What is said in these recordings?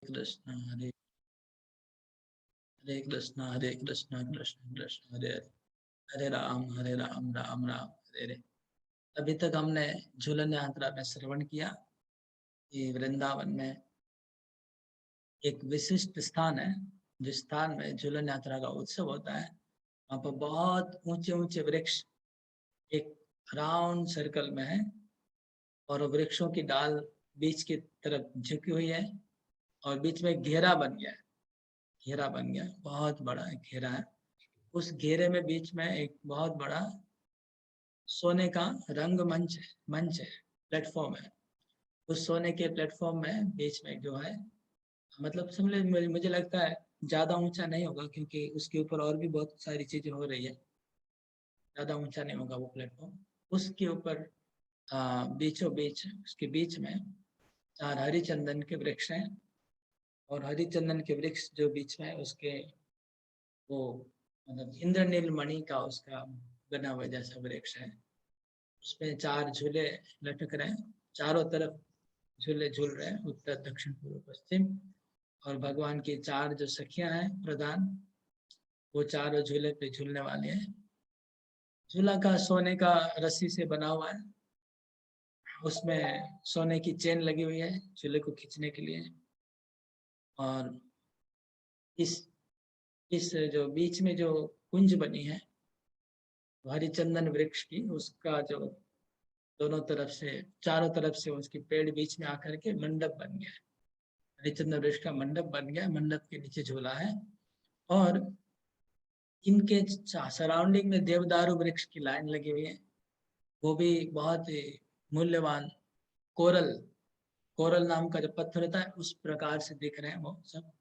कृष्ण हरे हरे कृष्ण कृष्ण कृष्ण हरे हरे हरे राम राम राम हरे हरे। अभी तक हमने झूलन यात्रा में श्रवण किया कि वृंदावन में एक विशिष्ट स्थान है, जिस स्थान में झूलन यात्रा का उत्सव होता है। वहाँ पर बहुत ऊंचे ऊंचे वृक्ष एक राउंड सर्कल में है और वृक्षों की डाल बीच की तरफ झुकी हुई है और बीच में घेरा बन गया है। घेरा बन गया, बहुत बड़ा एक घेरा है। उस घेरे में बीच में एक बहुत बड़ा सोने का रंग मंच है, प्लेटफॉर्म है। उस सोने के प्लेटफॉर्म में बीच में जो है, मतलब समझ, मुझे लगता है ज्यादा ऊंचा नहीं होगा क्योंकि उसके ऊपर और भी बहुत सारी चीजें हो रही है। ज्यादा ऊंचा नहीं होगा वो प्लेटफॉर्म। उसके ऊपर बीचों बीच, उसके बीच में 4 हरिचंदन के वृक्ष हैं और हरिचंदन के वृक्ष जो बीच में है उसके वो मतलब इंद्रनील मणि का उसका बना हुआ जैसा वृक्ष है। उसमें 4 झूले लटक रहे हैं, चारों तरफ झूले झूल रहे हैं, उत्तर दक्षिण पूर्व पश्चिम। और भगवान की 4 जो सखियां हैं प्रधान, वो चारों झूले पे झूलने वाले हैं। झूला का सोने का रस्सी से बना हुआ है, उसमें सोने की चेन लगी हुई है झूले को खींचने के लिए। और इस इस जो बीच में जो कुंज बनी है हरिचंदन वृक्ष की, उसका जो दोनों तरफ से, चारों तरफ से उसकी पेड़ बीच में आकर के मंडप बन गया है। हरिचंदन वृक्ष का मंडप बन गया, मंडप के नीचे झूला है। और इनके सराउंडिंग में देवदारू वृक्ष की लाइन लगी हुई है, वो भी बहुत ही मूल्यवान कोरल, कोरल नाम का जो पत्थर होता है उस प्रकार से दिख रहे हैं वो सब।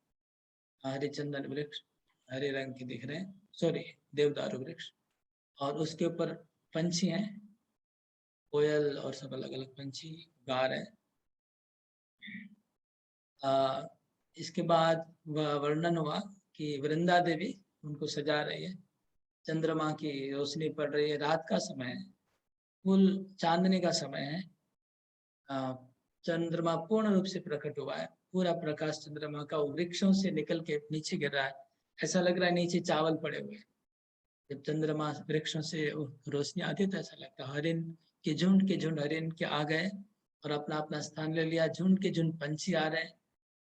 हरिचंदन वृक्ष हरे रंग के दिख रहे हैं, सॉरी देवदारू वृक्ष। और उसके ऊपर पंछी हैं, कोयल और सब अलग अलग पंछी गा रहे हैं। इसके बाद वर्णन हुआ कि वृंदा देवी उनको सजा रही है, चंद्रमा की रोशनी पड़ रही है, रात का समय है, फुल चांदनी का समय है। चंद्रमा पूर्ण रूप से प्रकट हुआ है, पूरा प्रकाश चंद्रमा का वृक्षों से निकल के नीचे गिर रहा है। ऐसा लग रहा है नीचे चावल पड़े हुए हैं। जब चंद्रमा वृक्षों से रोशनी आती है तो ऐसा लगता है। हरिन के झुंड हरिन के आ गए और अपना अपना स्थान ले लिया। झुंड के झुंड पंछी आ रहे हैं,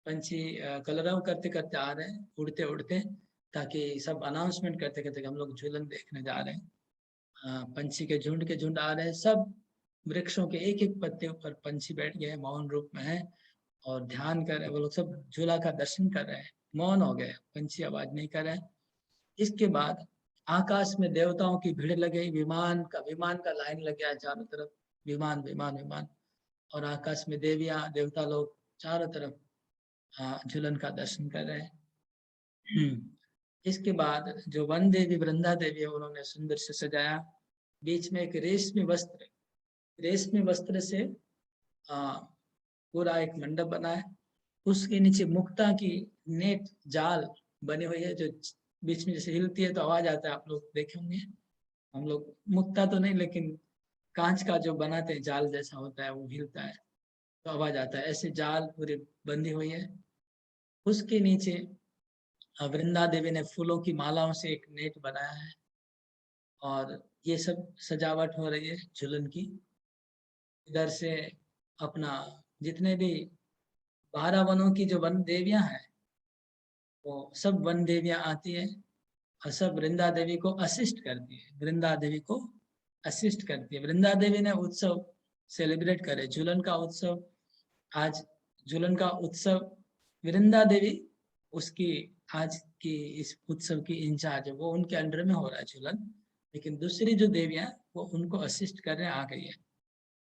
पंछी कलरव करते करते आ रहे हैं, उड़ते उड़ते, ताकि सब अनाउंसमेंट करते करते हम लोग झूलन देखने जा रहे हैं। पंछी के झुंड आ रहे हैं, सब वृक्षों के एक एक पत्ते ऊपर पंछी बैठ गए, मौन रूप में है और ध्यान कर रहे हैं। वो लोग सब झूला का दर्शन कर रहे हैं, मौन हो गए, पंछी आवाज नहीं कर रहे हैं। इसके बाद आकाश में देवताओं की भीड़ लग गई, विमान का लाइन लग गया चारों तरफ, विमान विमान विमान। और आकाश में देवियां देवता लोग चारों तरफ झूलन का दर्शन कर रहे हैं। इसके बाद जो वन देवी वृंदा देवी है, उन्होंने सुंदर से सजाया। बीच में एक रेशमी वस्त्र से पूरा एक मंडप बना है। उसके नीचे मुक्ता की नेट जाल बनी हुई है, जो बीच में जैसे हिलती है तो आवाज आता है, आप लोग देखे होंगे। हम लोग मुक्ता तो नहीं, लेकिन कांच का जो बनाते हैं जाल जैसा होता है, वो हिलता है तो आवाज आता है, ऐसे जाल पूरी बंधी हुई है। उसके नीचे वृंदा देवी ने फूलों की मालाओं से एक नेट बनाया है और ये सब सजावट हो रही है झूलन की। इधर से अपना जितने भी 12 वनों की जो वन देवियां हैं, वो सब वन देवियां आती है और सब वृंदा देवी को असिस्ट करती है, वृंदा देवी को असिस्ट करती है। वृंदा देवी ने उत्सव सेलिब्रेट करे, झूलन का उत्सव। आज झूलन का उत्सव वृंदा देवी उसकी आज की इस उत्सव की इंचार्ज है, वो उनके अंडर में हो रहा है झूलन। लेकिन दूसरी जो देवियां वो उनको असिस्ट करने आ गई है,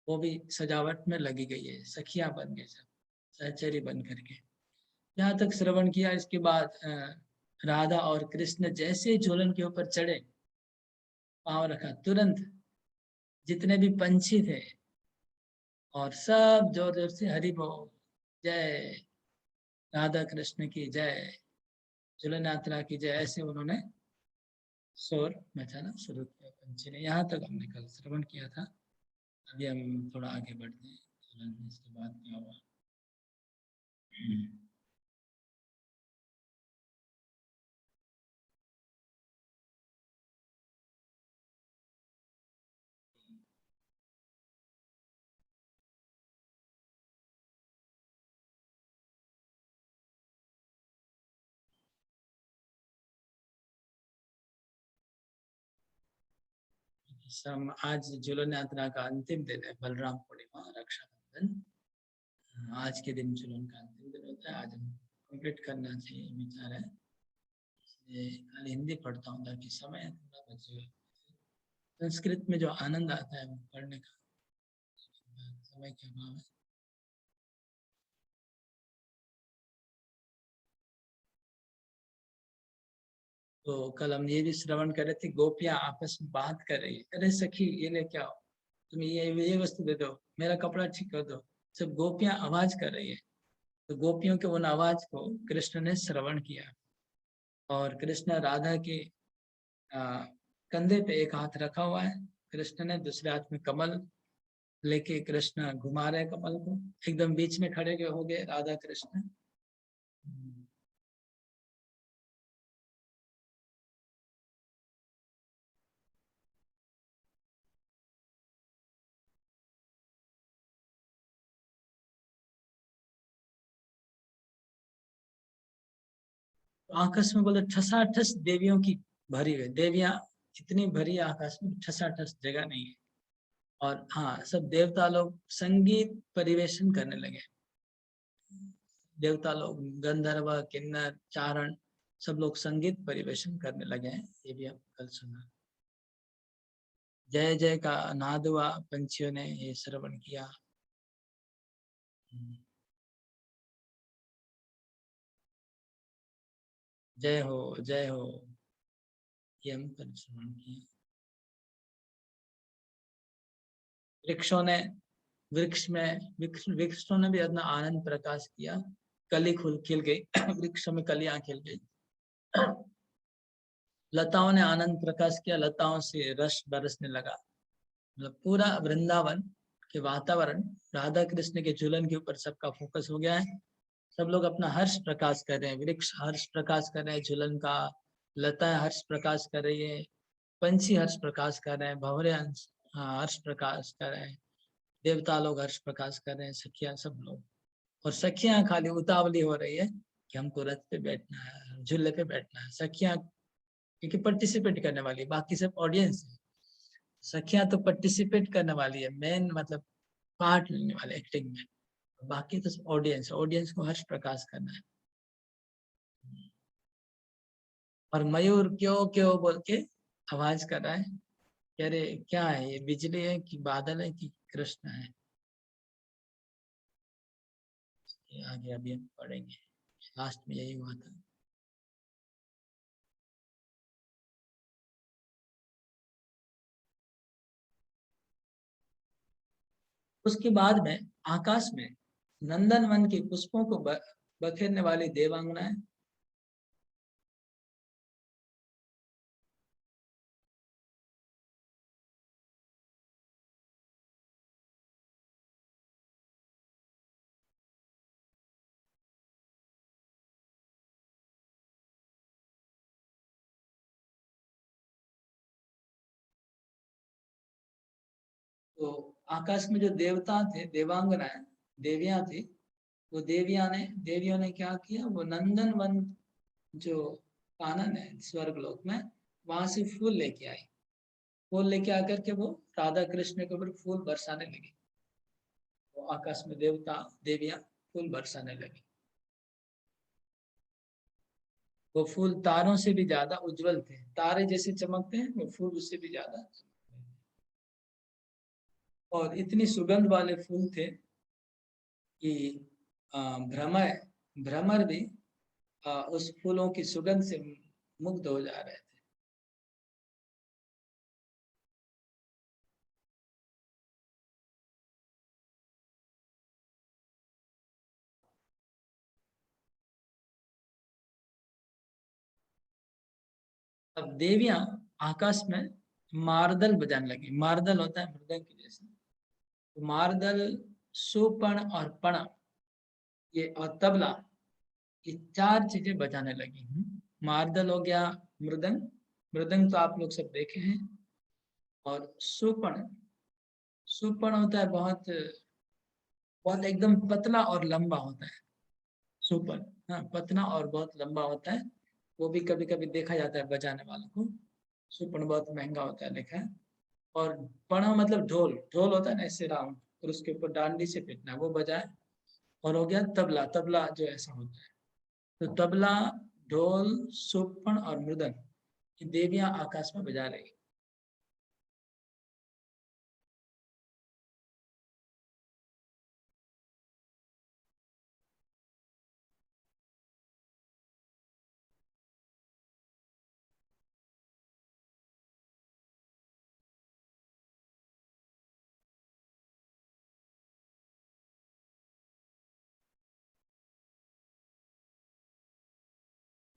वो भी सजावट में लगी गई है, सखियां बन गई सब, सहचरी बन करके। यहाँ तक श्रवण किया। इसके बाद राधा और कृष्ण जैसे झूलन के ऊपर चढ़े, पांव रखा, तुरंत जितने भी पंछी थे और सब जोर जोर से हरि बोल, जय राधा कृष्ण की जय, झूलन यात्रा की जय, ऐसे उन्होंने शोर मचाना शुरू किया पंछी ने। यहाँ तक हमने कल श्रवण किया था। अभी हम थोड़ा आगे बढ़ते हैं, झूलन इसके बाद क्या हुआ। आज झूलन यात्रा का अंतिम दिन है, बलराम पूर्णिमा, रक्षाबंधन। आज के दिन झूलन का अंतिम दिन होता है। आज हम कंप्लीट करना चाहिए, विचार है। इसलिए कल हिंदी पढ़ता हूँ ताकि समय थोड़ा बचे। संस्कृत में जो आनंद आता है वो पढ़ने का समय के अभाव है। तो कल हम ये भी श्रवण कर रहे थे, गोपियां आपस में बात कर रही है, अरे सखी ये लेके आओ, तुम ये वस्तु दे दो, मेरा कपड़ा ठीक कर दो। सब गोपियां आवाज कर रही है। तो गोपियों के उन आवाज को कृष्ण ने श्रवण किया और कृष्ण राधा के कंधे पे एक हाथ रखा हुआ है, कृष्ण ने दूसरे हाथ में कमल लेके कृष्ण घुमा रहे कमल को, एकदम बीच में खड़े हो गए राधा कृष्ण। आकाश में बोले ठसाठस देवियों की भरी हुई, देवियां इतनी भरी आकाश में, ठसाठस जगह नहीं है। और हाँ, सब देवता लोग संगीत परिवेशन करने लगे। देवता लोग, गंधर्व, किन्नर, चारण, सब लोग संगीत परिवेशन करने लगे हैं। ये भी आप कल सुना। जय जय का नाद हुआ, पंछियों ने ये श्रवण किया। जय हो, जय हो, ये हम कल श्रवण किया। वृक्षों ने, वृक्षों ने भी अपना आनंद प्रकाश किया। कली खिल गई, वृक्षों में कलियां खिल गई। लताओं ने आनंद प्रकाश किया, लताओं से रस बरसने लगा। मतलब पूरा वृंदावन के वातावरण राधा कृष्ण के झूलन के ऊपर सबका फोकस हो गया है। सब लोग अपना हर्ष प्रकाश कर रहे हैं, वृक्ष हर्ष प्रकाश कर रहे हैं झूलन का, लता हर्ष प्रकाश कर रही है, पंछी हर्ष प्रकाश कर रहे हैं, भंवरे हर्ष प्रकाश कर रहे हैं, देवता लोग हर्ष प्रकाश कर रहे हैं, सखियां सब लोग। और सखियां खाली उतावली हो रही है कि हमको रथ पे बैठना है, झूले पे बैठना है। सखियां क्योंकि पार्टिसिपेट करने वाली, बाकी सब ऑडियंस है। सखियां तो पार्टिसिपेट करने वाली है, मेन मतलब पार्ट लेने वाले एक्टिंग में। बाकी तो ऑडियंस, ऑडियंस को हर्ष प्रकाश करना है। और मयूर क्यों क्यों बोल के आवाज कर रहा है, कह रहे क्या है ये, बिजली है कि बादल है कि कृष्ण है। ये आगे अभी हम पढ़ेंगे, लास्ट में यही हुआ था। उसके बाद में आकाश में नंदन वन के पुष्पों को बखेरने वाली देवांगनाएं, तो आकाश में जो देवता थे, देवांगनाएं, देवियां थी, वो देवियों ने क्या किया, वो नंदन वन जो कानन है स्वर्ग लोक में, वहां से फूल लेके आई। फूल लेके आकर के वो राधा कृष्ण के ऊपर फूल बरसाने लगी। तो आकाश में देवता देवियां फूल बरसाने लगी। वो फूल तारों से भी ज्यादा उज्जवल थे, तारे जैसे चमकते हैं वो फूल उससे भी ज्यादा चमकते हैं। और इतनी सुगंध वाले फूल थे कि भ्रमर भ्रमर भी उस फूलों की सुगंध से मुग्ध हो जा रहे थे। अब देवियां आकाश में मारदल बजाने लगी। मारदल होता है मृदंग की जैसे। तो मारदल, सुपर्ण और पण, ये और तबला, ये चार चीजें बजाने लगी। मारदल हो गया मृदंग, मृदंग तो आप लोग सब देखे हैं। और सुपर्ण, सुपर्ण होता है बहुत बहुत एकदम पतला और लंबा होता है सुपर्ण। हाँ, पतला और बहुत लंबा होता है। वो भी कभी कभी देखा जाता है बजाने वालों को। सुपर्ण बहुत महंगा होता है, देखा है। और पणा मतलब ढोल, ढोल होता है ना ऐसे राउंड, और उसके ऊपर डांडी से पीटना, वो बजाए। और हो गया तबला, तबला जो ऐसा होता है। तो तबला, ढोल, सुपण और मृदंग, ये देवियां आकाश में बजा रही।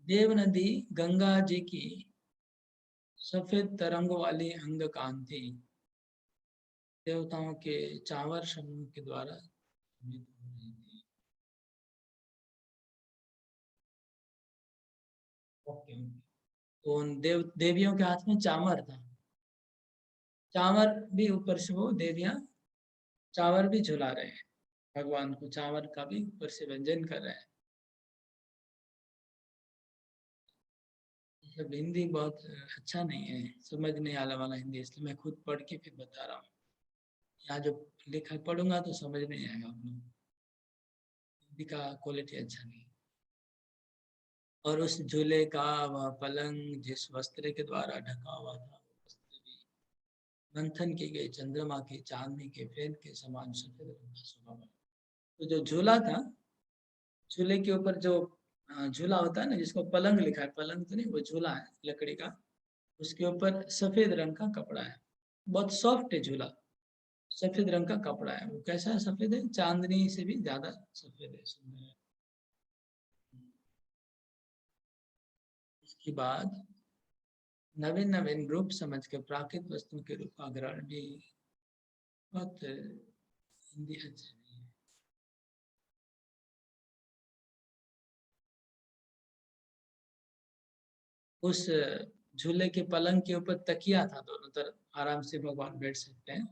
देव नदी गंगा जी की सफेद तरंगों वाली अंग कांति देवताओं के चावर समूह के द्वारा निर्मित हो रही थी। ओके। तो उन देवियों के हाथ में चामर था, चावल भी ऊपर से वो देवियां चावल भी झुला रहे हैं, भगवान को चावल का भी ऊपर से व्यंजन कर रहे हैं। मतलब हिंदी बहुत अच्छा नहीं है, समझ नहीं आने वाला हिंदी, इसलिए मैं खुद पढ़ के फिर बता रहा हूँ। यहाँ जो लिखा पढ़ूंगा तो समझ नहीं आएगा आप लोग, हिंदी का क्वालिटी अच्छा नहीं। और उस झूले का वह पलंग जिस वस्त्र के द्वारा ढका हुआ था, वस्त्र भी मंथन की गई चंद्रमा की चांदनी के फेन के समान सफेद रंग का शोभा पाया। तो जो झूला था, झूले के ऊपर जो झूला होता है ना, जिसको पलंग लिखा है, पलंग तो नहीं, वो झूला है लकड़ी का, उसके ऊपर सफेद रंग का कपड़ा है, बहुत सॉफ्ट है झूला, सफेद रंग का कपड़ा है। वो कैसा सफेद है, चांदनी से भी ज्यादा सफेद है, सुंदर है। इसके बाद नवीन नवीन रूप समझ के प्राकृत वस्तु के रूप का ग्रहण भी बहुत हिंदी अच्छा नहीं है। उस झूले के पलंग के ऊपर तकिया था, दोनों तरफ आराम से भगवान बैठ सकते हैं।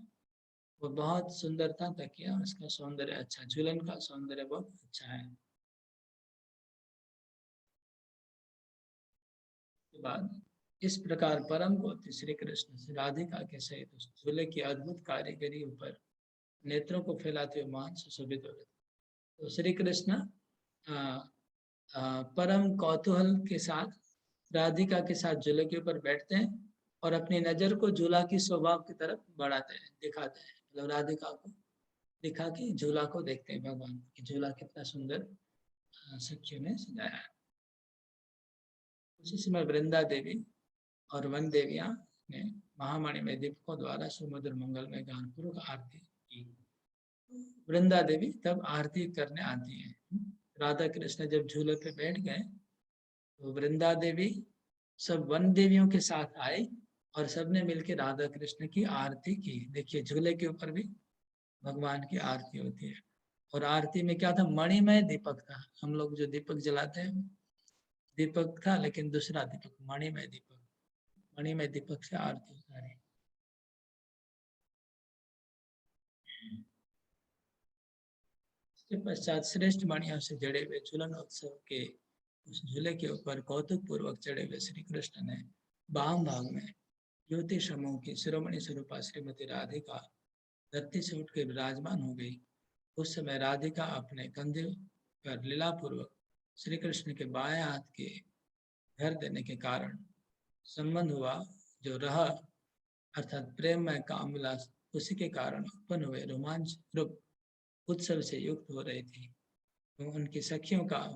वो बहुत सुंदर था तकिया, उसका सौंदर्य अच्छा, झूलन का सौंदर्य बहुत अच्छा है। के बाद इस प्रकार परम गौती श्री कृष्ण से राधिका के सहित उस झूले की अद्भुत कारीगरी ऊपर नेत्रों को फैलाते हुए मान सुशोभित हो गए। तो श्री कृष्ण परम कौतूहल के साथ राधिका के साथ झूले के ऊपर बैठते हैं और अपनी नजर को झूला की स्वभाव की तरफ बढ़ाते हैं, दिखाते हैं, मतलब राधिका को दिखा के झूला को देखते हैं भगवान की, झूला कितना सुंदर सखियों ने सजाया है। उसी समय वृंदा देवी और वन देवियां ने महामणि में दीपकों द्वारा सुमधुर मंगल में गान पूर्वक आरती की। वृंदा देवी तब आरती करने आती है। राधा कृष्ण जब झूले पे बैठ गए तो वृंदा देवी सब वन देवियों के साथ आई और सबने मिलकर राधा कृष्ण की आरती की। देखिए झूले के ऊपर भी भगवान की आरती होती है। और आरती में क्या था, मणिमय दीपक था। हम लोग जो दीपक जलाते हैं दीपक था, लेकिन दूसरा दीपक मणिमय दीपक, मणिमय दीपक से आरती उतारी। इसके पश्चात श्रेष्ठ मणियों से जड़े हुए झूलन उत्सव के उस झूले के ऊपर कौतुक पूर्वक चढ़े हुए श्री कृष्ण ने वाम भाग में युवती समूह की शिरोमणि स्वरूपा श्रीमती राधिका धरती से उठ के विराजमान हो गई। उस समय राधिका अपने कंधे पर लीला पूर्वक श्री कृष्ण के बाएं हाथ के धर देने के कारण संबंध हुआ, जो रहा अर्थात प्रेम में काम विलास, उसी के कारण उत्पन्न हुए रोमांच रूप उत्सव से युक्त हो रही थी। तो उनकी सखियों का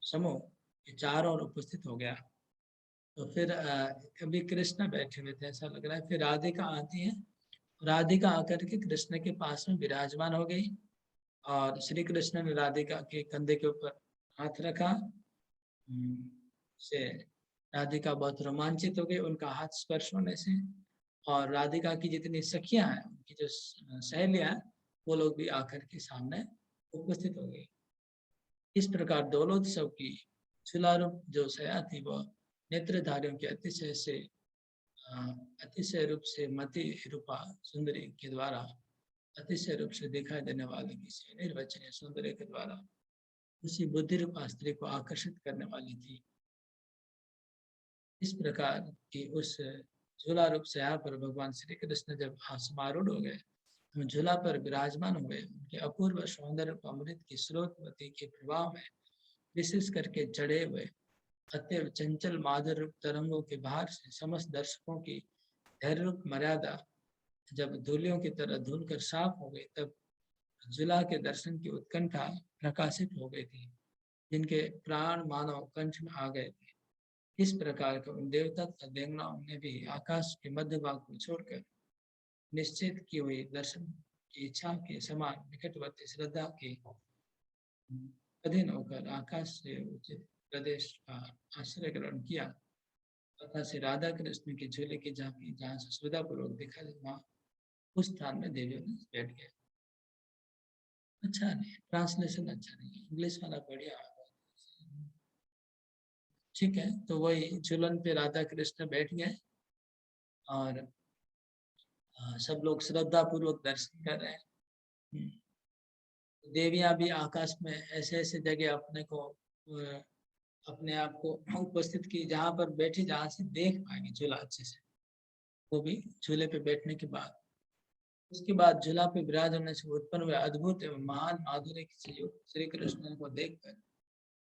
समूह चारों ओर उपस्थित हो गया। तो फिर अभी कृष्ण बैठे हुए थे ऐसा लग रहा है, फिर राधिका आती है। राधिका आकर के कृष्ण के पास में विराजमान हो गई और श्री कृष्ण ने राधिका के कंधे के ऊपर हाथ रखा। से राधिका बहुत रोमांचित हो गई उनका हाथ स्पर्श होने से। और राधिका की जितनी सखियां हैं, उनकी जो सहेलियां हैं, वो लोग भी आकर के सामने उपस्थित हो गई। इस प्रकार दौलोत्सव की झूलारूप जो सया थी, वह नेत्रधारियों के अतिशय रूप से मति रूपा सुंदरी के द्वारा, अतिशय रूप से दिखाई देने वाले किसी निर्वचनीय सौंदर्य के द्वारा उसी बुद्धि रूपा स्त्री को आकर्षित करने वाली थी। इस प्रकार की उस झूला रूप से यहाँ पर भगवान श्री कृष्ण जब समारूढ़ हो गए, झूला पर विराजमान हुए, उनके अपूर्व सौंदर्य अमृत की स्रोतवती के प्रभाव में विशेष करके चढ़े हुए अत्यंत चंचल माधुर रूप तरंगों के बाहर से समस्त दर्शकों की धैर्य रूप मर्यादा जब धूलियों की तरह धुल कर साफ हो गई, तब झूला के दर्शन की उत्कंठा प्रकाशित हो गई थी, जिनके प्राण मानव कंठ में आ गए थे। इस प्रकार के उन देवता तथा देवताओं ने भी आकाश के मध्य भाग को छोड़कर निश्चित की हुई दर्शन की इच्छा के समान निकटवर्ती श्रद्धा के अधीन होकर आकाश से उचित प्रदेश का आश्रय ग्रहण किया तथा श्री राधा कृष्ण के झूले की झांकी जहाँ से श्रद्धापूर्वक दिखा वहां उस स्थान में देवियों ने बैठ गए। अच्छा नहीं, ट्रांसलेशन अच्छा नहीं, इंग्लिश वाला बढ़िया। ठीक है, तो वही झूलन पे राधा कृष्ण बैठ गए और सब लोग श्रद्धा पूर्वक दर्शन कर रहे हैं। देवियां भी आकाश में ऐसे ऐसे जगह अपने आप को उपस्थित की जहां पर बैठी, जहां से देख पाएंगे झूला अच्छे से, वो भी झूले पे बैठने के बाद। उसके बाद झूला पे विराज होने से उत्पन्न हुए अद्भुत एवं महान माधुर्य से युक्त श्री कृष्ण को देखकर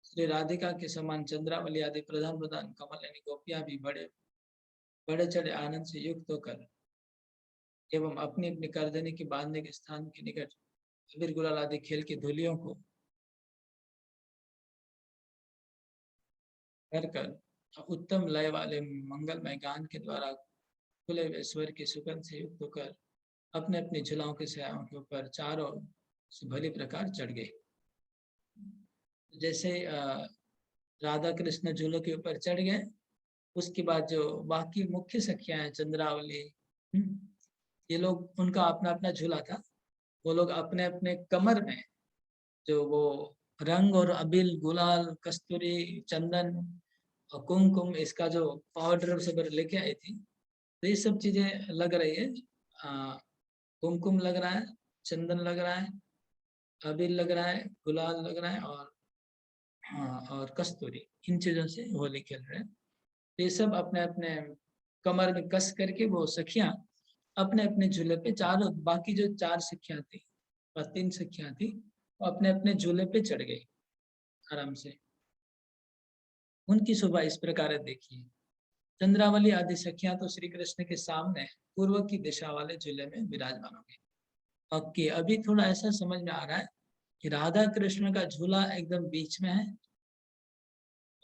श्री राधिका के समान चंद्रावली आदि प्रधान प्रधान कमल यानी गोपियां भी बड़े बड़े चढ़े आनंद से युक्त होकर एवं अपनी अपनी करदनी के बांधने के स्थान के निकट अबीर गुलाल आदि खेल की धूलियों को कर उत्तम लय वाले मंगलमय गान के द्वारा खुले हुए स्वर की सुगंध से युक्त होकर अपने अपने झुलाओं के सयाओं के ऊपर चारों से भली प्रकार चढ़ गए। जैसे राधा कृष्ण झूलों के ऊपर चढ़ गए, उसके बाद जो बाकी मुख्य सखियां हैं चंद्रावली, ये लोग उनका अपना अपना झूला था, वो लोग अपने अपने कमर में जो वो रंग और अबील गुलाल कस्तूरी चंदन और कुमकुम इसका जो पाउडर सब लेके आई थी, तो ये सब चीजें लग रही है। कुमकुम लग रहा है, चंदन लग रहा है, अबीर लग रहा है, गुलाल लग रहा है और कस्तूरी, इन चीजों से होली खेल रहे हैं। ये सब अपने अपने कमर में कस करके वो सखियां अपने अपने झूले पे चारों, बाकी जो 4 सखियां थी और 3 सखियां थी, वो अपने अपने झूले पे चढ़ गई आराम से। उनकी शोभा इस प्रकार देखिए, चंद्रावली आदि सखियां तो श्री कृष्ण के सामने पूर्व की दिशा वाले झूले में विराजमान होंगे। ओके, अभी थोड़ा ऐसा समझ में आ रहा है कि राधा कृष्ण का झूला एकदम बीच में है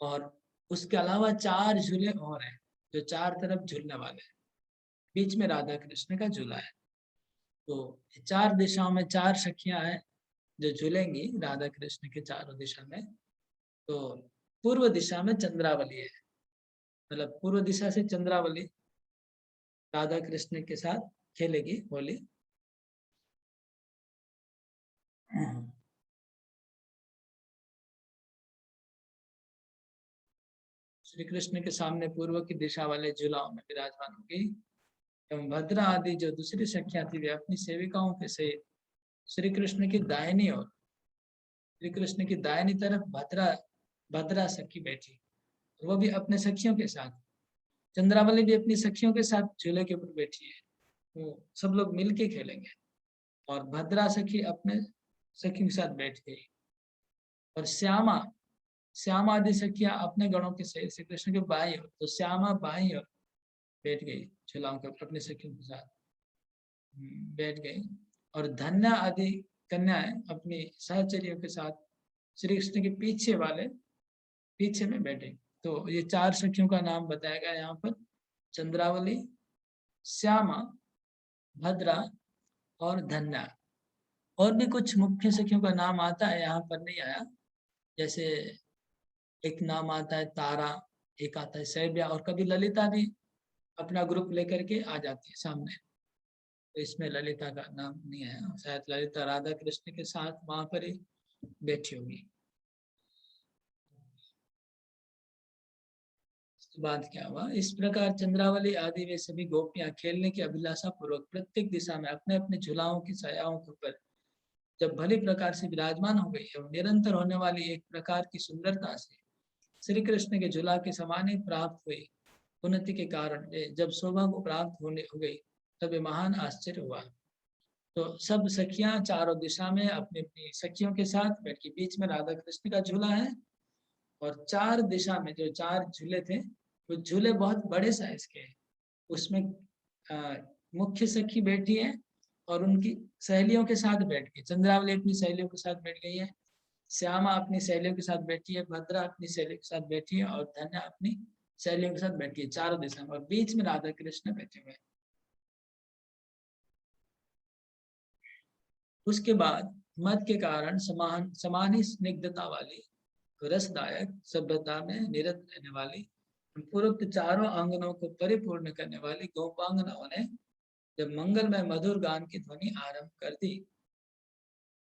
और उसके अलावा 4 झूले और हैं जो 4 तरफ झूलने वाले हैं। बीच में राधा कृष्ण का झूला है, तो 4 दिशाओं में 4 सखियां हैं जो झूलेंगी राधा कृष्ण के चारों दिशा में। तो पूर्व दिशा में चंद्रावली है, मतलब पूर्व दिशा से चंद्रावली राधा कृष्ण के साथ खेलेगी होली। श्री कृष्ण के सामने पूर्व की दिशा वाले झूलाओं में विराजमान होगी एवं भद्रा आदि जो दूसरी सखियां थी वे अपनी सेविकाओं के सहित श्री कृष्ण की दाहिनी ओर, श्री कृष्ण की दाहिनी तरफ भद्रा सखी बैठी, वो भी अपने सखियों के साथ। चंद्रावली भी अपनी सखियों के साथ झूले के ऊपर बैठी है, वो सब लोग मिलके खेलेंगे। और भद्रा सखी अपने सखी के साथ बैठ गई और श्यामा आदि सखियां अपने गणों के सहित श्री कृष्ण के बाई ओर, तो श्यामा बाई ओर बैठ गई झूलाओं के ऊपर अपने सखियों के साथ बैठ गई। और धन्या आदि कन्याएं अपनी सहचरियों के साथ श्री कृष्ण के पीछे में बैठे। तो ये 4 सखियों का नाम बताया गया यहाँ पर, चंद्रावली, श्यामा, भद्रा और धन्या। और भी कुछ मुख्य सखियों का नाम आता है, यहाँ पर नहीं आया। जैसे एक नाम आता है तारा, एक आता है सैब्या, और कभी ललिता भी अपना ग्रुप लेकर के आ जाती है सामने, तो इसमें ललिता का नाम नहीं है, शायद ललिता राधा कृष्ण के साथ वहां पर ही बैठी होगी। इसके बाद क्या हुआ, इस प्रकार चंद्रावली आदि वे सभी गोपियां खेलने की अभिलाषा पूर्वक प्रत्येक दिशा में अपने अपने झुलाओं की छायाओं के ऊपर जब भली प्रकार से विराजमान हो गई एवं निरंतर होने वाली एक प्रकार की सुंदरता से श्री कृष्ण के झूला के समान ही प्राप्त हुई, उन्नति के कारण वे जब शोभा को प्राप्त होने हो गई तब ये महान आश्चर्य हुआ। तो सब सखियां चारों दिशा में अपनी अपनी सखियों के साथ बैठ के, बीच में राधा कृष्ण का झूला है और चार दिशा में जो चार झूले थे वो झूले बहुत बड़े साइज के हैं। उसमें मुख्य सखी बैठी है और उनकी सहेलियों के साथ बैठ के, चंद्रावली अपनी सहेलियों के साथ बैठ गई है, श्यामा अपनी सहेलियों के साथ बैठी है, भद्रा अपनी सहेलियों के साथ बैठी है और धन्या अपनी सहेलियों के साथ बैठी है, चारों दिशा में, और बीच में राधा कृष्ण बैठे हुए। उसके बाद मद के कारण समान ही स्निग्धता वाली, रसदायक, सभ्यता में निरत रहने वाली, पूर्वोक्त चारों आंगनों को परिपूर्ण करने वाली गोपांगनाओं ने जब मंगलमय मधुर गान की ध्वनि आरंभ कर दी,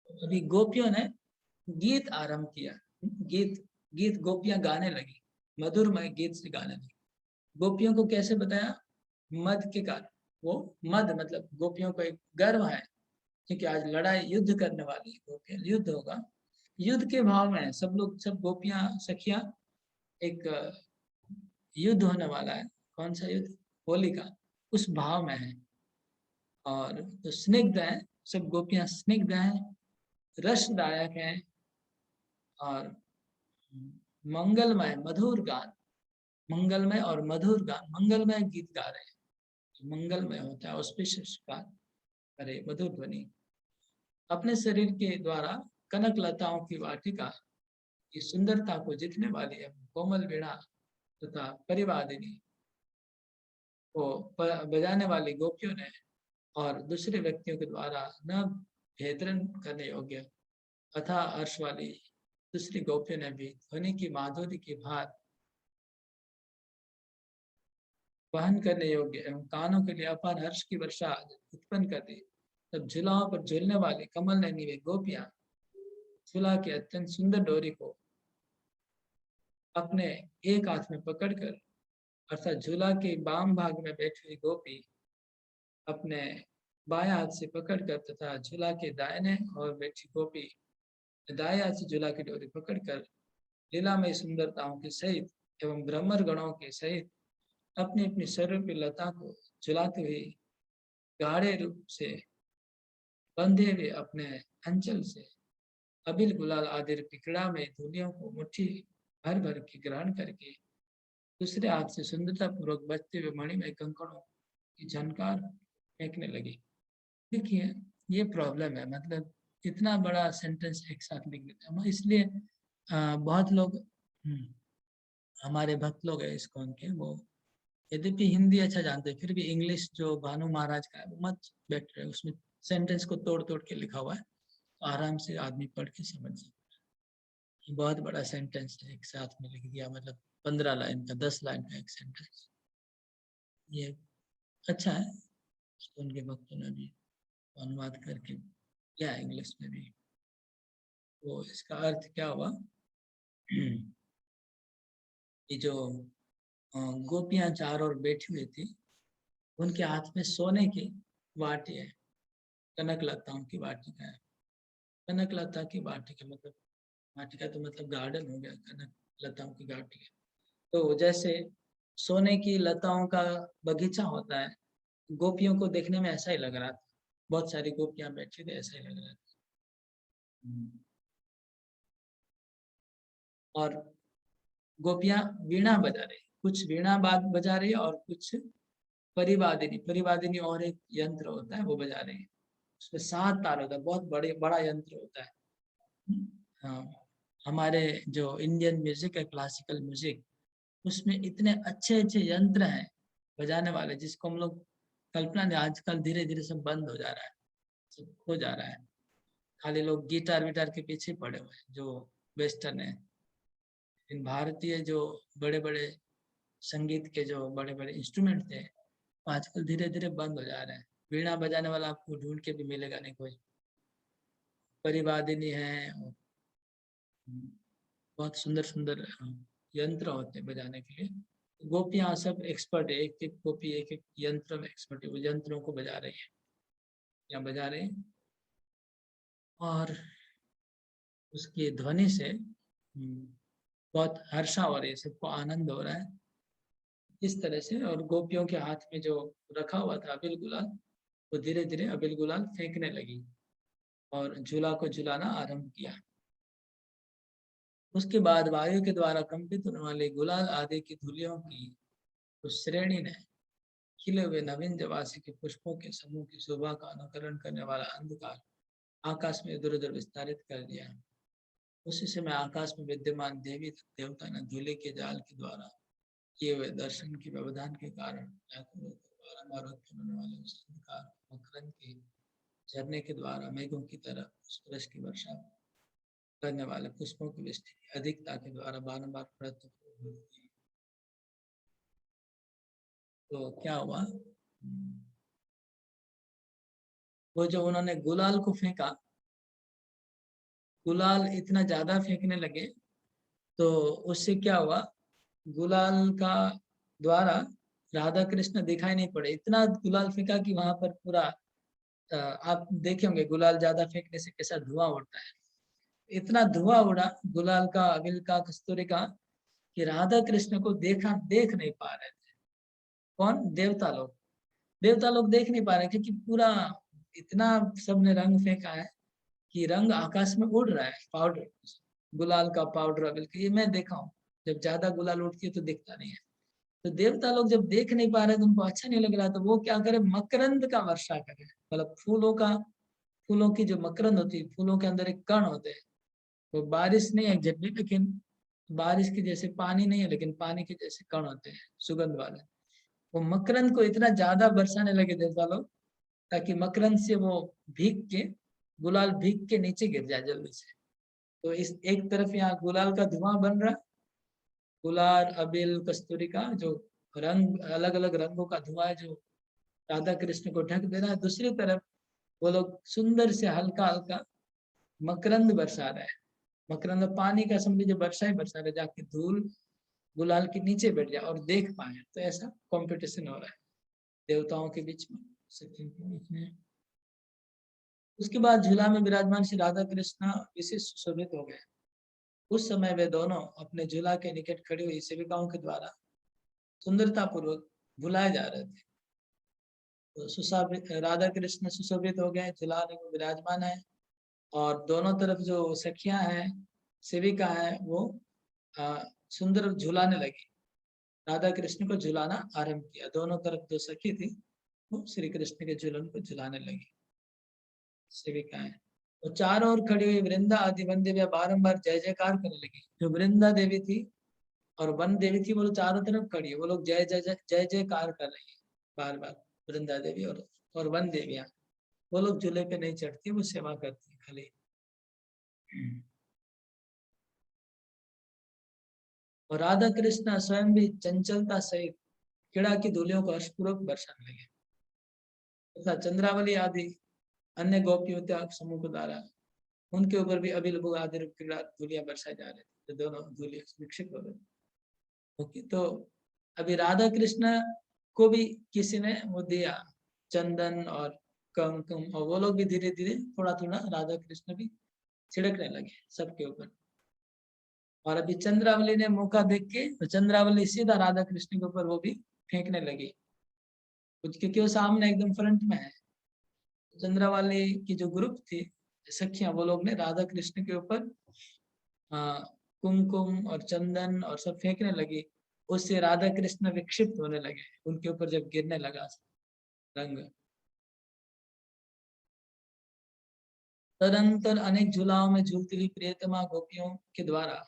अभी गोपियों ने गीत आरंभ किया। गीत गीत गोपियां गाने लगी, मधुरमय गीत से गाने लगी। गोपियों को कैसे बताया? मद के कारण। वो मद मतलब गोपियों को एक गर्व है क्योंकि आज लड़ाई, युद्ध करने वाली गोपियां, युद्ध होगा, युद्ध के भाव में सब लोग, सब गोपियां सखियां, एक युद्ध होने वाला है। कौन सा युद्ध? होली का, उस भाव में है। और तो स्निग्ध है, सब गोपियां स्निग्ध हैं, रसदायक हैं और मंगलमय मधुर गान, मंगलमय और मधुर गान, मंगलमय गीत गा रहे हैं। मंगलमय होता है auspicious गान, अरे मधुर ध्वनि, अपने शरीर के द्वारा कनक लताओं की वाटिका की सुंदरता को जीतने वाली है कोमल वीणा तथा परिवादिनी को बजाने वाली गोपियों ने और दूसरे व्यक्तियों के द्वारा न भेदन करने योग्य अथा अर्श वाली दूसरी गोपियों ने भी ध्वनि की माधुरी की भार वहन करने योग्य एवं कानों के लिए अपार हर्ष की वर्षा उत्पन्न कर दी। तब झूलाओं पर झूलने वाली कमल नयनी वे गोपियां झूला की अत्यंत सुंदर डोरी को अपने एक हाथ में पकड़कर, अर्थात झूला के बाम भाग में बैठी हुई गोपी अपने बाएं हाथ से पकड़कर तथा झूला के दाहिने और बैठी गोपी दाएं हाथ से झूला की डोरी पकड़कर लीलामय सुंदरताओं के सहित एवं ब्रह्मर गणों के सहित अपनी अपनी स्वरूपी लता को झुलाते हुए गाढ़े रूप से बंधे हुए अपने अंचल से अबिल गुलाल आदि पिकड़ा में धुनियों को मुट्ठी भर भर के ग्रहण करके दूसरे हाथ से सुंदरता पूर्वक बजते हुए मणिमय कंकड़ों की झनकार फेंकने लगी। देखिए ये प्रॉब्लम है, मतलब इतना बड़ा सेंटेंस एक साथ लिख देते हैं, इसलिए बहुत लोग हमारे भक्त लोग हैं इस्कॉन के, वो यद्यपि हिंदी अच्छा जानते हैं फिर भी इंग्लिश जो भानु महाराज का है वो मत बैठ रहे, उसमें सेंटेंस को तोड़ तोड़ के लिखा हुआ है, तो आराम से आदमी पढ़ के समझ सकता है। बहुत बड़ा सेंटेंस है, एक साथ में लिख दिया, मतलब 15 लाइन का, 10 लाइन का एक सेंटेंस। ये अच्छा है, उनके भक्तों ने भी अनुवाद करके किया इंग्लिश में भी। तो इसका अर्थ क्या हुआ कि जो गोपियां चारों ओर बैठी हुई थी, उनके हाथ में सोने की वाटी है, कनक लताओं की वाटिका है। कनक लता की वाटिका मतलब, वाटिका तो मतलब गार्डन हो गया, कनक लताओं की वाटिका। तो जैसे सोने की लताओं का बगीचा होता है, गोपियों को देखने में ऐसा ही लग रहा था, बहुत सारी गोपियां बैठी थी, ऐसा ही लग रहा था। और गोपियां वीणा बजा रही, कुछ वीणा बजा रही है और कुछ परिवादिनी, परिवादिनी और एक यंत्र होता है वो बजा रही है, उसमें 7 तार होता है, बहुत बड़ा यंत्र होता है। हाँ, हमारे जो इंडियन म्यूजिक है, क्लासिकल म्यूजिक, उसमें इतने अच्छे अच्छे यंत्र हैं बजाने वाले, जिसको हम लोग कल्पना नहीं, आजकल धीरे धीरे सब बंद हो जा रहा है, सब खो जा रहा है। खाली लोग गिटार विटार के पीछे पड़े हुए हैं जो वेस्टर्न है। इन भारतीय जो बड़े बड़े संगीत के जो बड़े बड़े इंस्ट्रूमेंट थे, आजकल धीरे धीरे बंद हो जा रहे हैं। वीणा बजाने वाला आपको ढूंढ के भी मिलेगा नहीं कोई। परिवादिनी है, बहुत सुंदर सुंदर यंत्र होते हैं बजाने के लिए। गोपियां सब एक्सपर्ट है, एक एक गोपी एक एक यंत्र में एक्सपर्ट है, वो यंत्रों को बजा रही है या बजा रहे हैं। और उसकी ध्वनि से बहुत हर्षा हो रही है, सबको आनंद हो रहा है। इस तरह से। और गोपियों के हाथ में जो रखा हुआ था अबील गुलाल, वो धीरे धीरे अबील गुलाल फेंकने लगी और झूला को झुलाना आरंभ किया। उसके बाद वायु के द्वारा कंपित होने वाले गुलाल आदि की धूलियों की उस श्रेणी ने खिले हुए नवीन जवासी के पुष्पों के समूह की शोभा का अनुकरण करने वाला अंधकार आकाश में इधर उधर विस्तारित कर दिया। उसी समय आकाश में विद्यमान देवी देवता ने धूले के जाल के द्वारा किए हुए दर्शन के व्यवधान के कारण बारंबार उत्पन्न होने वाले उस अंधकार मकरंद के झरने के द्वारा मेघों की तरह उस ब्रश की वर्षा करने वाले पुष्पों की वृष्टि की अधिकता के द्वारा बारंबार प्रयत्न। तो क्या हुआ, वो जो उन्होंने गुलाल को फेंका, गुलाल इतना ज्यादा फेंकने लगे तो उससे क्या हुआ, गुलाल का द्वारा राधा कृष्ण दिखाई नहीं पड़े। इतना गुलाल फेंका कि वहां पर पूरा आप देखे होंगे गुलाल ज्यादा फेंकने से कैसा धुआं उड़ता है। इतना धुआं उड़ा गुलाल का, अबील का, कस्तूरी का, कि राधा कृष्ण को देख नहीं पा रहे थे। कौन? देवता लोग। देवता लोग देख नहीं पा रहे क्योंकि पूरा इतना सबने रंग फेंका है कि रंग आकाश में उड़ रहा है। पाउडर, गुलाल का पाउडर, अबील का, ये मैं देखा हूँ। जब ज्यादा गुलाल उड़ती है तो दिखता नहीं है। तो देवता लोग जब देख नहीं पा रहे तो उनको अच्छा नहीं लग रहा, तो वो क्या करे, मकरंद का वर्षा करे। मतलब फूलों की जो मकरंद होती है, फूलों के अंदर एक कण होते हैं। वो बारिश नहीं है एग्जैक्टली, लेकिन बारिश के जैसे पानी नहीं है, लेकिन पानी के जैसे कण होते हैं सुगंध वाले। वो मकरंद को इतना ज्यादा बरसाने लगे देवता लोग, ताकि मकरंद से वो भीग के, गुलाल भीग के नीचे गिर जाए जल्दी से। तो इस एक तरफ यहाँ गुलाल का धुआं बन रहा, गुलाल, अबील, कस्तूरी का जो रंग, अलग अलग रंगों का धुआं है जो राधा कृष्ण को ढक दे रहा है। दूसरी तरफ वो लोग सुंदर से हल्का हल्का मकरंद बरसा रहे हैं। मकरंद पानी का समझ लीजिए वर्षा ही बरसा रहे, जाके धूल गुलाल के नीचे बैठ जाए और देख पाए। तो ऐसा कंपटीशन हो रहा है देवताओं के बीच में, सखियों के बीच में। उसके बाद झूला में विराजमान श्री राधा कृष्ण विशेष सुशोभित हो गए। उस समय वे दोनों अपने झूला के निकट खड़ी हुई सेविकाओं के द्वारा सुंदरता पूर्वक बुलाए जा रहे थे। तो राधा कृष्ण सुशोभित हो गए, झूला में विराजमान है, और दोनों तरफ जो सखियां हैं, सेविका है, वो सुंदर झुलाने लगी। राधा कृष्ण को झुलाना आरंभ किया। दोनों तरफ जो सखी थी वो श्री कृष्ण के झूलन को झुलाने लगी, सेविकाएं। तो चारों ओर खड़ी हुई वृंदा आदि वन देवियां बारम्बार जय जयकार करने लगी। जो वृंदा देवी थी और वन देवी थी, वो लोग चारों तरफ खड़ी है, वो लोग जय जय जय जयकार कर रही है बार बार। वृंदा देवी और वन देवियां, वो लोग झूले पे नहीं चढ़ती, वो सेवा करती खाली। और राधा कृष्ण स्वयं भी चंचलता सहित क्रीड़ा की धूलियों को हर्षपूर्वक बरसाने लगे तथा चंद्रावली आदि अन्य गोपियों समूह के द्वारा उनके ऊपर भी अभी लोग आदि क्रीड़ा धूलियां बरसाए जा रहे थे। तो दोनों धूलियां विकसित हो गए। ओके, तो अभी राधा कृष्ण को भी किसी ने वो दिया चंदन और कुमकुम, और वो लोग भी धीरे धीरे थोड़ा थोड़ा राधा कृष्ण भी छिड़कने लगे सबके ऊपर। और अभी चंद्रावली ने मौका देख के, तो चंद्रावली सीधा राधा कृष्ण के ऊपर वो भी फेंकने लगी, क्योंकि वो सामने एकदम फ्रंट में है। चंद्रावली की जो ग्रुप थी सखियां, वो लोग ने राधा कृष्ण के ऊपर कुमकुम और चंदन और सब फेंकने लगी। उससे राधा कृष्ण विक्षिप्त होने लगे उनके ऊपर जब गिरने लगा रंग। तदंतर अनेक झूलाओं में झूलती हुई प्रियतमा गोपियों के द्वारा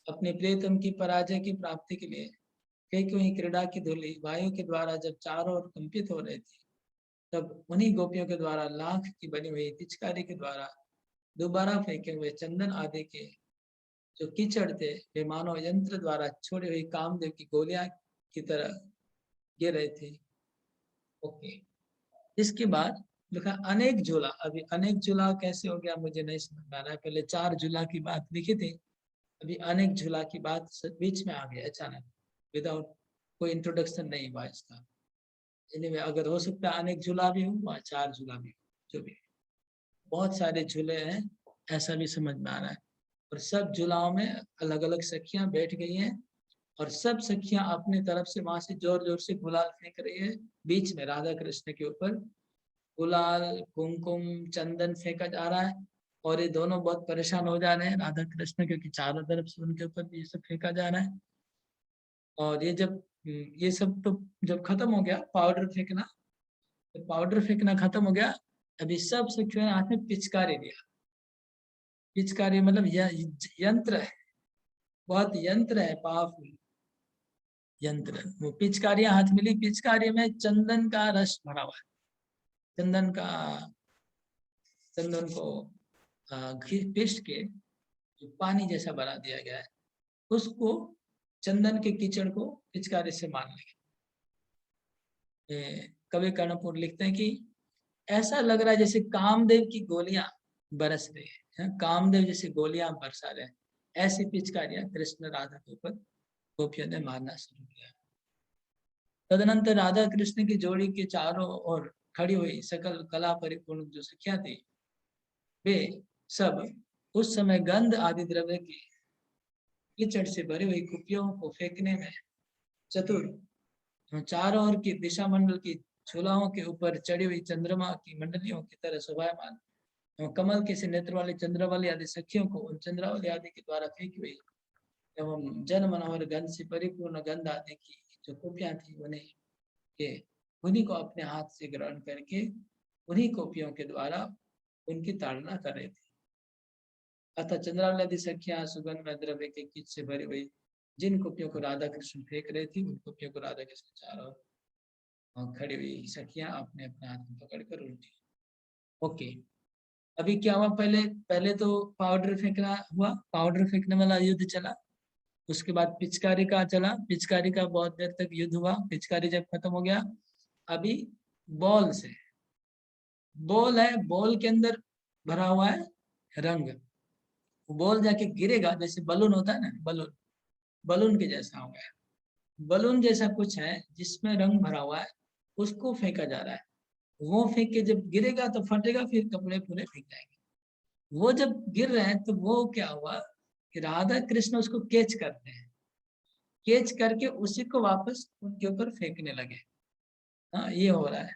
अपने प्रियतम की पराजय की प्राप्ति के लिए फेंकी हुई क्रीड़ा की धूलि वायु के द्वारा जब चारों ओर कंपित हो रही थी, तब उन्हीं गोपियों के द्वारा लाख की बनी हुई पिचकारी के द्वारा दोबारा फेंके हुए चंदन आदि के जो कीचड़ थे, वे मानव यंत्र द्वारा छोड़ी हुई कामदेव की गोलियां की तरह गिर रहे थे। ओके, इसके बाद लिखा अनेक झूला। अभी अनेक झूला कैसे हो गया मुझे नहीं समझ में आ रहा है। पहले 4 झूला की बात लिखी थी, अभी अनेक झूला की बात बीच में आ गई अचानक, विदाउट कोई इंट्रोडक्शन नहीं हुआ इसका। anyway, अगर हो सकता है अनेक झूला भी हो, 4 झूला भी हो, जो भी, बहुत सारे झूले हैं ऐसा भी समझ में आ रहा है। और सब झूलाओं में अलग अलग सखियां बैठ गई हैं और सब सखियां अपनी तरफ से वहां से जोर जोर से गुलाल फेंक रही है। बीच में राधा कृष्ण के ऊपर गुलाल, कुमकुम, चंदन फेंका जा रहा है और ये दोनों बहुत परेशान हो जा रहे हैं राधा कृष्ण, क्योंकि चारों तरफ से उनके ऊपर भी ये सब फेंका जा रहा है। और ये जब ये सब तो जब खत्म हो गया पाउडर फेंकना, तो पाउडर फेंकना खत्म हो गया, अभी सब सखियों ने हाथ में पिचकारी लिया। पिचकारी मतलब यंत्र है, बहुत यंत्र है, पावरफुल यंत्र। वो पिचकारियां हाथ मिली, पिचकारी में चंदन का रस भरा हुआ है। चंदन का, चंदन को पीस के जो पानी जैसा बना दिया गया है, उसको चंदन के कीचड़ को पिचकारी से मार लेंगे। कवि कर्णपुर लिखते हैं कि ऐसा लग रहा है जैसे कामदेव की गोलियां बरस रही है, कामदेव जैसे गोलियां बरसा रहे हैं। ऐसी पिचकारियां कृष्ण राधा के ऊपर गोपियों ने मारना शुरू किया। तदनंतर राधा कृष्ण की जोड़ी के चारों ओर खड़ी हुई सकल कला परिपूर्ण जो सखियां थी, वे सब उस समय गंध आदि द्रव्य की कीचड़ से भरी हुई कुपियों को फेंकने में चतुर, चारों ओर की दिशा मंडल की झूलाओं के ऊपर चढ़ी हुई चंद्रमा की मंडलियों की तरह शोभायमान कमल के से नेत्र वाली चंद्रावली आदि सखियों को उन चंद्रावली आदि के द्वारा फेंकी हुई एवं जन मनोहर गंध से परिपूर्ण गंध आदि की जो कुपियां थी, उन्हें के उन्हीं को अपने हाथ से ग्रहण करके उन्हीं कुपियों के द्वारा उनकी ताड़ना कर रहे थे। अतः चंद्रावली आदि सखियां सुगंध में द्रव्य के कीच से भरी हुई जिन कुपियों को राधा कृष्ण फेंक रहे थी, उन कुपियों को राधा कृष्ण चारों खड़ी हुई सखियां अपने अपने हाथ में पकड़कर उल्टी। ओके, अभी क्या हुआ, पहले पहले तो पाउडर फेंकना हुआ, पाउडर फेंकने वाला युद्ध चला। उसके बाद पिचकारी का चला, पिचकारी का बहुत देर तक युद्ध हुआ। पिचकारी जब खत्म हो गया, अभी बॉल से, बॉल है, बॉल के अंदर भरा हुआ है रंग। बॉल जाके गिरेगा, जैसे बलून होता है ना, बलून, बलून के जैसा हो गया। बलून जैसा कुछ है जिसमें रंग भरा हुआ है, उसको फेंका जा रहा है। वो फेंक के जब गिरेगा तो फटेगा, फिर कपड़े पूरे फेंक जाएंगे। वो जब गिर रहे हैं तो वो क्या हुआ कि राधा कृष्ण उसको कैच करते हैं, कैच करके उसी को वापस उनके ऊपर फेंकने लगे। हाँ, ये हो रहा है।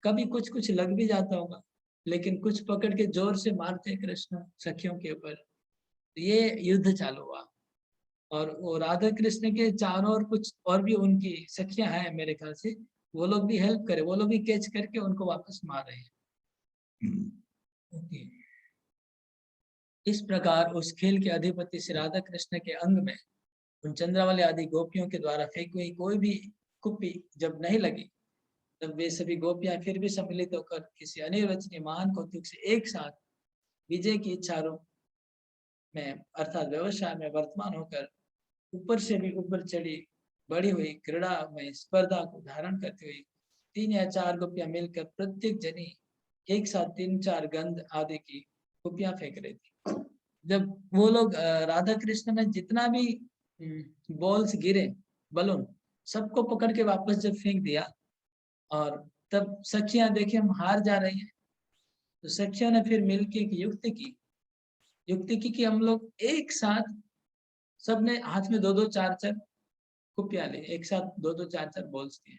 कभी कुछ कुछ लग भी जाता होगा, लेकिन कुछ पकड़ के जोर से मारते हैं कृष्ण सखियों के ऊपर। ये युद्ध चालू हुआ और वो राधा कृष्ण के चारों और कुछ और भी उनकी सखियां हैं मेरे ख्याल से, वो लोग भी हेल्प करे, वो लोग भी कैच करके उनको वापस मार रहे हैं। ओके, इस प्रकार उस खेल के अधिपति श्री राधा कृष्ण के अंग में उन चंद्रावली आदि गोपियों के द्वारा फेंकी हुई कोई भी कुप्पी जब नहीं लगी, तब वे सभी गोपियां फिर भी सम्मिलित होकर किसी अनिर्वचनीय महान कौतुक से एक साथ विजय की इच्छा रूप में अर्थात व्यवसाय में वर्तमान होकर ऊपर से भी ऊपर चढ़ी बढ़ी हुई क्रीड़ा में स्पर्धा को धारण करती हुई 3 या 4 गोपियां मिलकर प्रत्येक जनी एक साथ 3-4 गंध आदि की कुपियां फेंक रही थी। जब वो लोग राधा कृष्ण ने जितना भी बॉल्स गिरे, बलून, सबको पकड़ के वापस जब फेंक दिया, और तब सखियां देखे हम हार जा रही हैं, तो सखियों ने फिर मिलके एक युक्ति की कि हम लोग एक साथ, सबने हाथ में 2-2 4-4 कुपियां ली, एक साथ 2-2 4-4 बॉल्स लिए,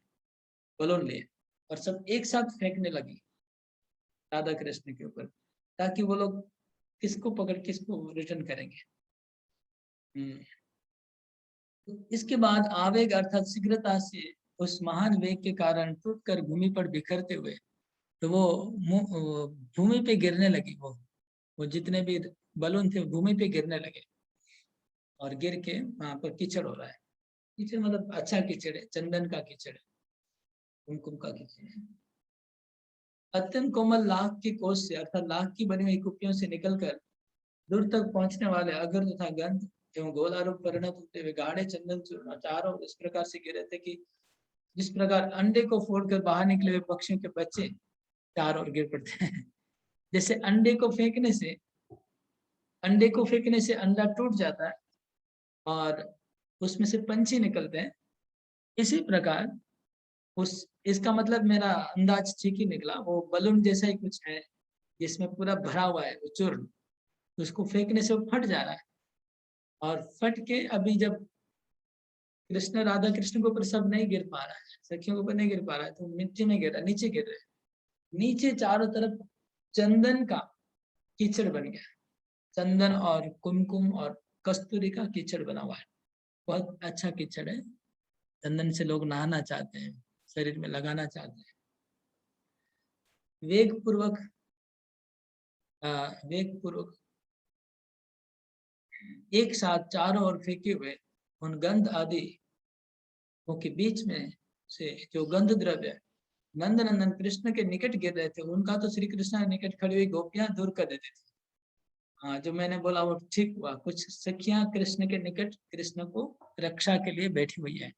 बलून लिए, और सब एक साथ फेंकने लगी राधा कृष्ण के ऊपर, ताकि वो लोग किसको पकड़ किसको रिटर्न करेंगे। इसके बाद आवेग अर्थात शीघ्रता से उस महान वेग के कारण टूटकर भूमि पर बिखरते हुए, तो वो भूमि पे गिरने लगी। वो जितने भी बलून थे भूमि पे गिरने लगे, और गिर के वहां पर कीचड़ हो रहा है। कीचड़ मतलब अच्छा कीचड़ है, चंदन का कीचड़ है, कुमकुम का कीचड़ है। अत्यंत कोमल लाख की कोष से अर्थात लाख की बनी हुई कुपियों से निकलकर दूर तक पहुंचने वाले अगर तथा गंध एवं गोलारूप परिणत होते हुए गाढ़े चंदन चूर्ण चारों इस प्रकार से गिरे थे कि जिस प्रकार अंडे को फोड़कर बाहर निकले हुए पक्षियों के बच्चे चारों ओर गिर पड़ते हैं। जैसे अंडे को फेंकने से अंडा टूट जाता है और उसमें से पंछी निकलते हैं, इसी प्रकार उस इसका मतलब मेरा अंदाज ठीक ही निकला। वो बलून जैसा ही कुछ है जिसमें पूरा भरा हुआ है वो चूर्ण, उसको फेंकने से वो फट जा रहा है, और फट के अभी जब कृष्ण राधा कृष्ण के ऊपर सब नहीं गिर पा रहा है, सखियों के ऊपर नहीं गिर पा रहा है, तो मिट्टी में गिर रहा है, नीचे गिर रहे हैं। नीचे चारों तरफ चंदन का कीचड़ बन गया, चंदन और कुमकुम और कस्तूरी का कीचड़ बना हुआ है। बहुत अच्छा कीचड़ है, चंदन से लोग नहाना चाहते हैं, शरीर में लगाना चाहते हैं। वेग पूर्वक एक साथ चारों ओर फेंके हुए उन गंध आदि के बीच में से जो गंध द्रव्य नंद नंदन कृष्ण के निकट गिर रहे थे, उनका तो श्री कृष्ण के निकट खड़ी हुई गोपियां दूर कर देती थी। हाँ, जो मैंने बोला वो ठीक हुआ। कुछ सखियां कृष्ण के निकट कृष्ण को रक्षा के लिए बैठी हुई है,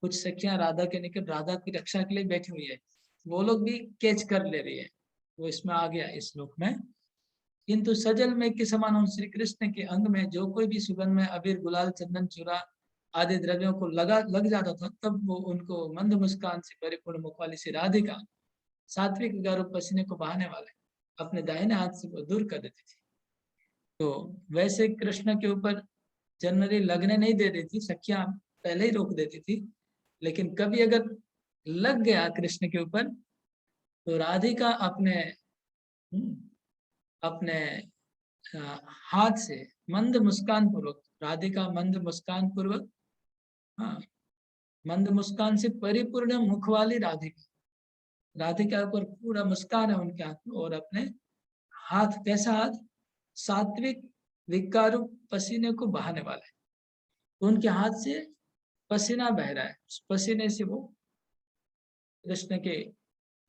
कुछ सखियां राधा के निकट राधा की रक्षा के लिए बैठी हुई है, वो लोग भी कैच कर ले रही है, वो इसमें आ गया इस श्लोक में। किंतु सजल में के समान उन श्री कृष्ण के अंग में जो कोई भी सुगंध में अबीर गुलाल चंदन चूरा आदि द्रव्यों को लग जाता था, तब वो उनको मंद मुस्कान से परिपूर्ण मुख वाली सी राधिका सात्विक गौरव पसीने को बहाने वाले अपने दाहिने हाथ से वो दूर कर देती थी। तो वैसे कृष्ण के ऊपर जनरली लगने नहीं दे रही थी, सखियां पहले ही रोक देती थी, लेकिन कभी अगर लग गया कृष्ण के ऊपर तो राधिका अपने अपने हाथ से मंद मुस्कान पूर्वक, राधिका मंद मुस्कान पूर्वक, हाँ, मंद मुस्कान से परिपूर्ण मुख वाली राधिका, राधिका पर पूरा मुस्कान है उनके हाथ में, और अपने हाथ, कैसा हाथ, सात्विक विकारू पसीने को बहाने वाला है, तो उनके हाथ से पसीना बह रहा है, उस पसीने से वो कृष्ण के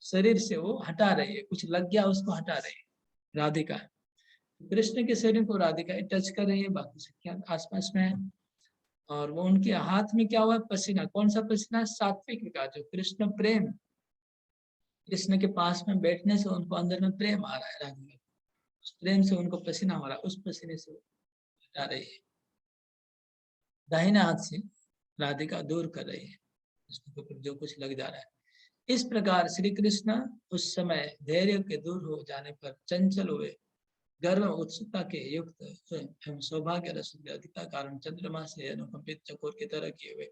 शरीर से वो हटा रही है, कुछ लग गया उसको हटा रही है राधिका। कृष्ण के शरीर को राधिका टच कर रही है, बाकी सखियां आसपास में है, और वो उनके हाथ में क्या हुआ, पसीना, कौन सा पसीना, सात्विक विकार, जो कृष्ण प्रेम, कृष्ण के पास में बैठने से उनको अंदर में प्रेम आ रहा है, राधिका उस प्रेम से उनको पसीना हो रहा है, उस पसीने से हटा रही है, दाहिने हाथ से राधिका दूर कर रही है कृष्ण के ऊपर जो कुछ लग जा रहा है। इस प्रकार श्री कृष्ण उस समय धैर्य के दूर हो जाने पर चंचल हुए, गर्व उत्सुकता के युक्त एवं सौभाग्य रस अधिकता कारण चंद्रमा से अनुकंपित चकोर की तरह किए हुए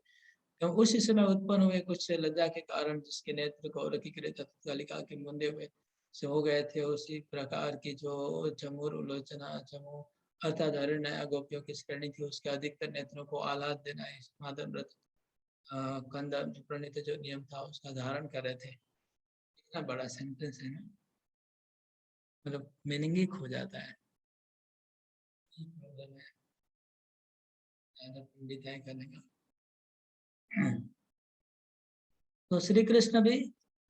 एवं उसी समय उत्पन्न हुए कुछ लज्जा के कारण जिसके नेत्र को तत्कालिका के मुंदे हुए से हो गए थे, उसी प्रकार की जो चमूर उलोचना चमू अर्थात हरिणया गोपियों की श्रेणी थी, उसके अधिकतर नेत्रों को आह्लाद देना इस मादन व्रत कंद प्रणीत जो नियम था उसका धारण कर रहे थे। इतना बड़ा सेंटेंस है ना, मतलब मीनिंग ही खो जाता है। पंडित है करने का। तो श्री कृष्ण भी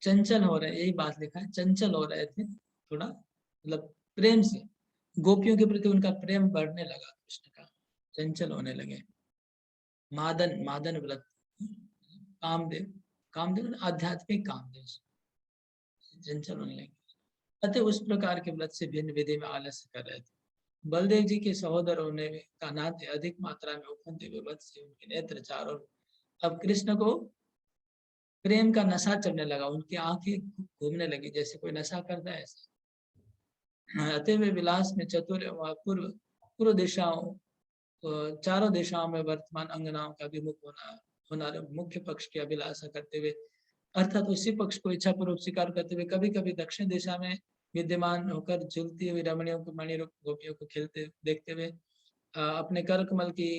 चंचल हो रहे, यही बात लिखा है, चंचल हो रहे थे थोड़ा, मतलब प्रेम से, गोपियों के प्रति उनका प्रेम बढ़ने लगा, कृष्ण का चंचल होने लगे। मादन, मादन व्रत, कामदेव, कामदेव आध्यात्मिक कामदेव, चंचल होने लगे। अतः उस प्रकार के व्रत से भिन्न विधि में आलस्य कर रहे थे। बलदेव जी के सहोदर होने का नाते अधिक मात्रा में उपनते हुए व्रत से उनके नेत्र चारों, अब कृष्ण को प्रेम का नशा चढ़ने लगा, उनकी आंखें घूमने लगी जैसे कोई नशा करता है ऐसा। अतः वे विलास में चतुर पूर्व पूर्व दिशाओं, चारों दिशाओं में वर्तमान अंगनाओं का विमुख होना मुख्य पक्ष की अभिलाषा करते हुए, अर्थात उसी पक्ष को इच्छा पूर्वक स्वीकार करते हुए कभी कभी दक्षिण दिशा में विद्यमान होकर झूलती हुई रमणियों को, मणि गोपियों को खेलते देखते हुए अपने कर कमल की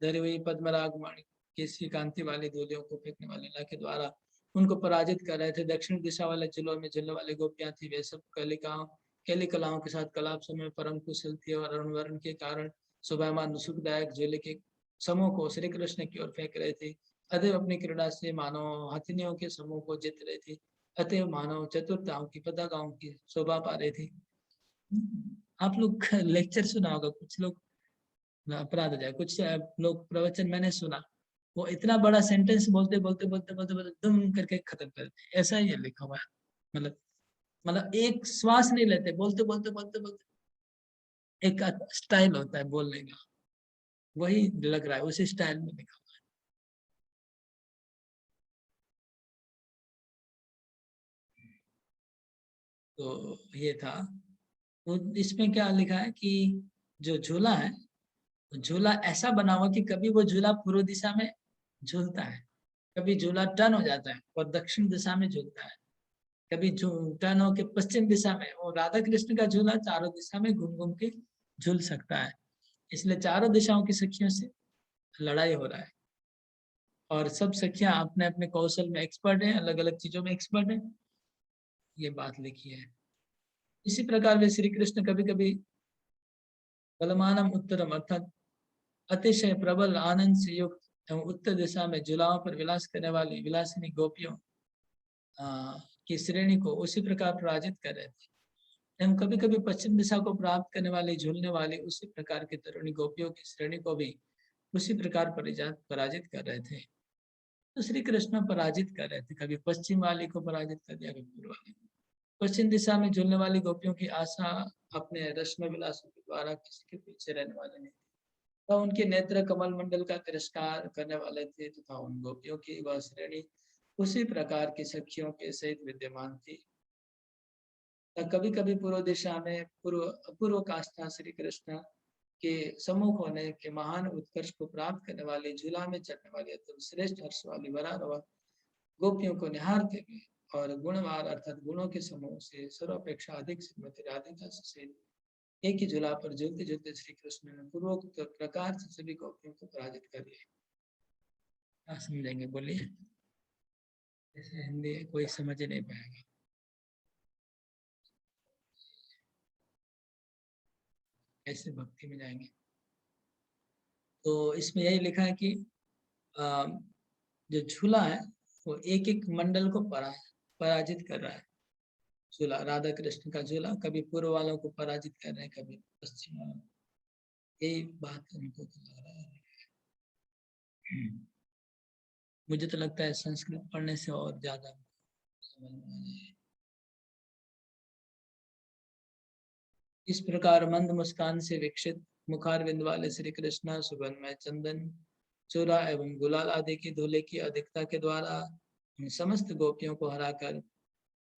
धरी हुई पद्मराग मणि की कांति वाली धूलियों को फेंकने वाले ला के द्वारा उनको पराजित कर रहे थे। दक्षिण दिशा वाले जिलों में झूलने वाली गोपियां थी, वे सब कैली कलाओं के साथ कलाप समय परम कुशल थी और अरुण वर्ण के कारण शोभामान सुखदायक झूले के समूह को श्री कृष्ण की ओर फेंक रहे थे। अतः अपनी क्रीड़ा से मानव हथिनियों के समूह को जीत रहे थे, अतः मानव चतुर्थाओं की पताकाओं की शोभा पा रहे थे। आप लोग लेक्चर सुना होगा, कुछ लोग अपराध हो जाए, कुछ लोग प्रवचन मैंने सुना, वो इतना बड़ा सेंटेंस बोलते बोलते बोलते बोलते बोलते दुम करके खत्म कर देते, ऐसा ही लिखा हुआ है। मतलब एक श्वास नहीं लेते, बोलते बोलते बोलते बोलते, एक स्टाइल होता है बोलने का, वही लग रहा है उसी स्टाइल में लिखा हुआ है। तो ये था, तो इसमें क्या लिखा है कि जो झूला है, झूला ऐसा बना हुआ कि कभी वो झूला पूर्व दिशा में झूलता है, कभी झूला टर्न हो जाता है और दक्षिण दिशा में झूलता है, कभी टर्न होके पश्चिम दिशा में। और राधा कृष्ण का झूला चारों दिशा में घूम घूम के झूल सकता है, इसलिए चारों दिशाओं की सखियों से लड़ाई हो रहा है। और सब सखियां अपने अपने कौशल में एक्सपर्ट हैं, अलग अलग चीजों में एक्सपर्ट हैं, ये बात लिखी है। इसी प्रकार वे श्री कृष्ण कभी कभी बलमानम उत्तरम अर्थात अतिशय प्रबल आनंद से युक्त एवं उत्तर दिशा में जुलाओं पर विलास करने वाली विलासिनी गोपियों की श्रेणी को उसी प्रकार पराजित कर रहे थे, एवं कभी कभी पश्चिम दिशा को प्राप्त करने वाली झूलने वाली उसी प्रकार की तरुणी गोपियों की श्रेणी को भी उसी प्रकार पराजित कर रहे थे। तो श्री कृष्ण पराजित कर रहे थे, कभी पश्चिम वाली को पराजित कर दिया, कभी पूर्व वाली को। पश्चिम दिशा में झूलने वाली गोपियों की आशा अपने रश्मि विलासों के द्वारा किसी के पीछे रहने वाले नहीं, तो उनके नेत्र कमल मंडल का तिरस्कार करने वाले थे तथा उन गोपियों की वह श्रेणी उसी प्रकार की सखियों के सहित विद्यमान थी। कभी कभी पूर्व दिशा में पूर्व काष्ठा श्री कृष्ण के सम्मुख होने के महान उत्कर्ष को प्राप्त करने वाली झूला में चढ़ने वाली अत्यंत श्रेष्ठ हर्ष वाली वरारोह गोपियों को निहारते हुए और गुणवार अर्थात गुणों के समूह से सर्वापेक्षा अधिक श्रीमती राधिका से एक ही झूला पर झूलते झूलते श्री कृष्ण ने पूर्वोक्त प्रकार से सभी गोपियों को पराजित कर दिया। क्या समझेंगे बोलिए, जैसे हिंदी कोई समझ नहीं पाएगा, कैसे भक्ति में जाएंगे। तो इसमें यही लिखा है कि जो झूला है वो एक एक मंडल को पराजित कर रहा है। झूला राधा कृष्ण का झूला कभी पूर्व वालों को पराजित कर रहे हैं, कभी पश्चिम वालों को, यही बात उनको तो लग रहा है। मुझे तो लगता है संस्कृत पढ़ने से और ज्यादा समझ में आ जाए। इस प्रकार मंद मुस्कान से विकसित मुखारविंद वाले श्री कृष्ण सुगंधमय चंदन चूरा एवं गुलाल आदि की धूले की अधिकता के द्वारा समस्त गोपियों को हराकर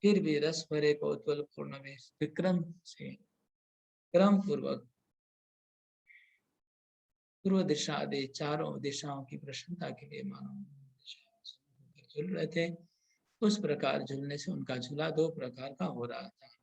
फिर भी रस भरे को उत्पल पूर्ण में विक्रम से क्रम पूर्वक पूर्व दिशा आदि चारों दिशाओं की प्रसन्नता के लिए मानव झूल रहे थे। उस प्रकार झूलने से उनका झूला दो प्रकार का हो रहा था।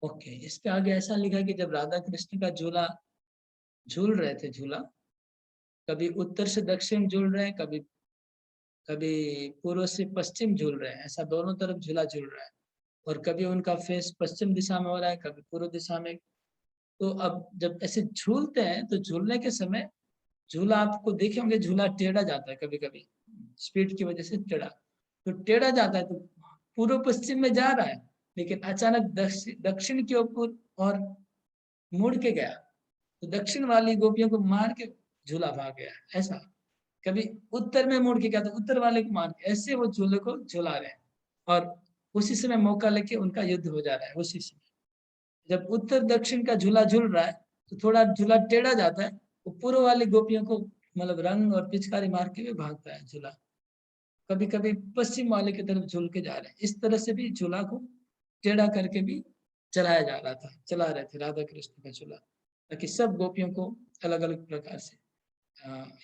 ओके, इसके आगे ऐसा लिखा कि जब राधा कृष्ण का झूला झूल रहे थे, झूला कभी उत्तर से दक्षिण झूल रहे हैं, कभी कभी पूर्व से पश्चिम झूल रहे हैं, ऐसा दोनों तरफ झूला झूल रहा है। और कभी उनका फेस पश्चिम दिशा में हो रहा है, कभी पूर्व दिशा में। तो अब जब ऐसे झूलते हैं तो झूलने के समय झूला आपको देखे होंगे, झूला टेढ़ा जाता है कभी कभी, स्पीड की वजह से टेढ़ा, तो टेढ़ा जाता है तो पूर्व पश्चिम में जा रहा है, लेकिन अचानक दक्षिण के ऊपर और मुड़ के गया, तो दक्षिण वाली गोपियों को मार के झूला भाग गया। ऐसा कभी उत्तर में मुड़ के गया तो उत्तर वाले को मार के, ऐसे वो झूले को झुला रहे हैं। और उसी समय मौका लेके उनका युद्ध हो जा रहा है। उसी समय जब उत्तर दक्षिण का झूला झूल रहा है तो थोड़ा झूला टेढ़ा जाता है, वो पूर्व वाली गोपियों को मतलब रंग और पिचकारी मार के भी भागता है झूला। कभी कभी पश्चिम वाले की तरफ झूल के जा रहे हैं, इस तरह से भी झूला को टेढ़ा करके भी चलाया जा रहा था, चला रहे थे राधा कृष्ण का झूला, ताकि सब गोपियों को अलग अलग प्रकार से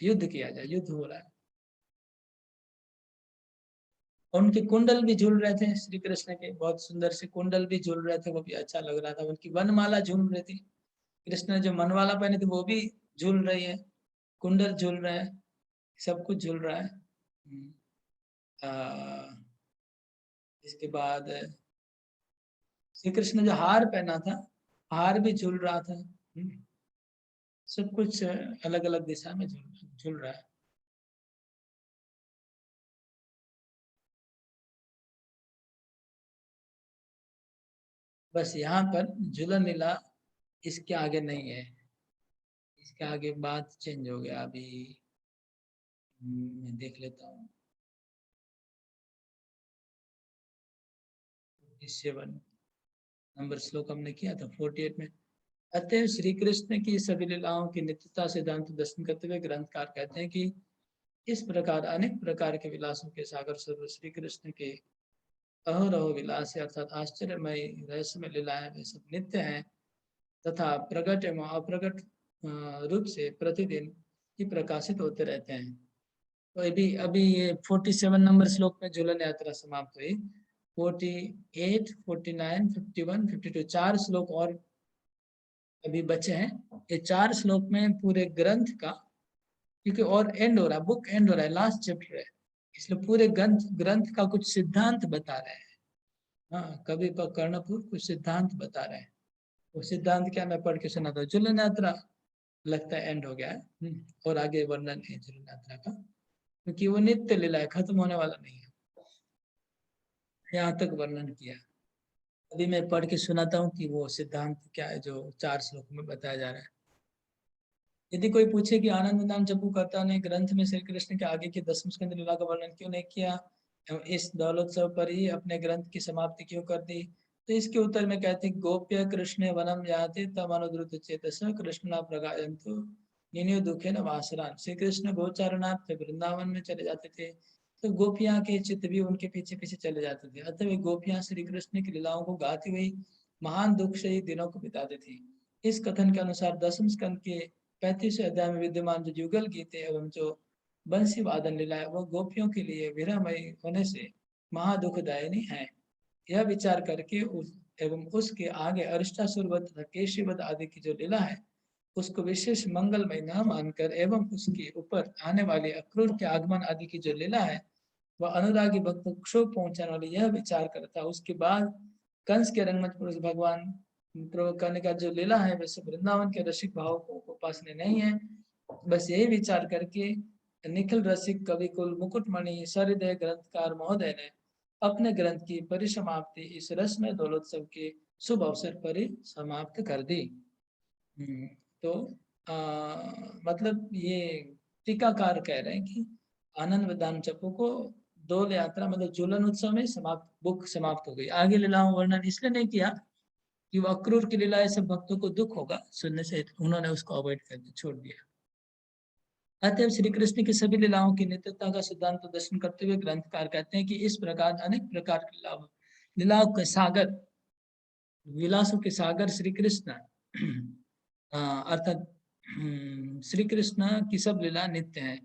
युद्ध किया जाए। युद्ध हो रहा है और उनके कुंडल भी झूल रहे थे, श्री कृष्ण के बहुत सुंदर से कुंडल भी झूल रहे थे, वो भी अच्छा लग रहा था। उनकी वनमाला झूल रही थी, कृष्ण ने जो मनवाला पहने थे वो भी झूल रही है, कुंडल झूल रहे हैं, सब कुछ झूल रहा है। आ, इसके बाद श्री कृष्ण ने जो हार पहना था, हार भी झूल रहा था। सब कुछ अलग अलग दिशा में झूल रहा है। बस यहाँ पर झूलन लीला इसके आगे नहीं है, इसके आगे बात चेंज हो गया अभी। मैं देख लेता हूँ 47 नंबर श्लोक हमने किया था 48 में। अतः श्री कृष्ण की सभी लीलाओं की नित्यता सिद्धांत दर्शन करते हुए ग्रंथकार कहते हैं कि इस प्रकार अनेक प्रकार के विलासों के सागर स्वरूप श्री कृष्ण के अहोरहो विलास अर्थात आश्चर्यमय रहस्यमय लीलाएं वे सब नित्य हैं तथा प्रकट एवं अप्रकट रूप से प्रतिदिन ही प्रकाशित होते रहते हैं। तो अभी अभी ये 47 नंबर श्लोक में झूलन यात्रा समाप्त हुई। 48, 49, 51, 52 चार श्लोक और अभी बचे हैं। ये चार श्लोक में पूरे ग्रंथ का, क्योंकि और एंड हो रहा है, बुक एंड हो रहा है, लास्ट चैप्टर है, इसलिए पूरे ग्रंथ ग्रंथ का कुछ सिद्धांत बता रहे हैं। हाँ, कवि कर्णपुर कुछ सिद्धांत बता रहे हैं। वो सिद्धांत क्या मैं पढ़ के सुनाता हूँ। झूलन यात्रा लगता है एंड हो गया है। और आगे वर्णन है झूलन यात्रा का, क्योंकि वो नित्य लीला है, खत्म होने वाला नहीं है। यहाँ तक वर्णन किया। अभी मैं पढ़ के सुनाता हूँ कि वो सिद्धांत क्या है जो चार श्लोक में बताया जा रहा है। यदि कोई पूछे कि आनंद नाम जपू ने ग्रंथ में श्री कृष्ण के आगे की 10वें स्कंद लीला का वर्णन क्यों नहीं किया एवं इस दौलोत्सव पर ही अपने ग्रंथ की समाप्ति क्यों कर दी, तो इसके उत्तर में कहते हैं गोप्य कृष्ण वनम जाते तम अनुद्रुत चेतस कृष्ण प्रगायंतु निन्यो दुखे न वासरान। श्री कृष्ण गोचारणार्थ वृंदावन में चले जाते थे तो गोपियां के चित्त भी उनके पीछे पीछे चले जाते थे। अतः वे गोपियां श्री कृष्ण की लीलाओं को गाती हुई महान दुख से ही दिनों को बिताते थे। इस कथन के अनुसार 10वें स्कंद के 35वें अध्याय में विद्यमान जो युगल गीत एवं जो बंसी वादन लीला है वो गोपियों के लिए विरहमयी होने से महादुखदायिनी है। यह विचार करके एवं उसके आगे अरिष्टासुरवध तथा केशीवध आदि की जो लीला है उसको विशेष मंगलमय न मानकर एवं उसके ऊपर आने वाले अक्रूर के आगमन आदि की जो लीला है वह अनुरागी भक्त को क्षोभ पहुंचाने वाली यह विचार करता। उसके बाद कंस के रंगमंच पर भगवान प्रयोग करने का जो लीला है वैसे वृंदावन के रसिक भाव को उपासने नहीं है। बस यही विचार करके निखिल रसिक कवि कुल मुकुटमणि सहृदय ग्रंथकार महोदय ने अपने ग्रंथ की परिसमाप्ति इस रस्म दौलोत्सव के शुभ अवसर पर ही समाप्त कर दी। तो मतलब ये टीकाकार कह रहे हैं कि आनंद विधान चप्पू को दौल यात्रा मतलब झूलन उत्सव में समाप्त बुक समाप्त हो गई। आगे लीलाओं वर्णन इसलिए नहीं किया कि वो अक्रूर की लीला ऐसे भक्तों को दुख होगा सुनने से, उन्होंने उसको अवॉइड कर दिया, छोड़ दिया। अतएव श्री कृष्ण की सभी लीलाओं की नित्यता का सिद्धांत प्रदर्शन करते हुए ग्रंथकार कहते हैं कि इस प्रकार अनेक प्रकार की लीलाओं के सागर, विलासों के सागर श्री कृष्ण अर्थात श्री कृष्ण की सब लीला नित्य है।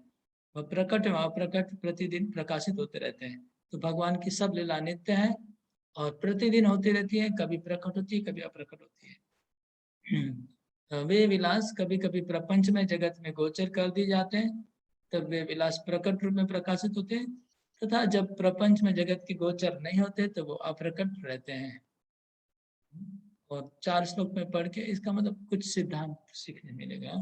वह प्रकट एवं अप्रकट प्रतिदिन प्रकाशित होते रहते हैं। तो भगवान की सब लीला नित्य है और प्रतिदिन होती रहती है, कभी प्रकट होती है कभी अप्रकट होती है। वे विलास कभी कभी प्रपंच में जगत में गोचर कर दिए जाते हैं, तब वे विलास प्रकट रूप में प्रकाशित होते हैं, तथा जब प्रपंच में जगत के गोचर नहीं होते तो वो अप्रकट रहते हैं। और चार श्लोक में पढ़ के इसका मतलब कुछ सिद्धांत सीखने मिलेगा।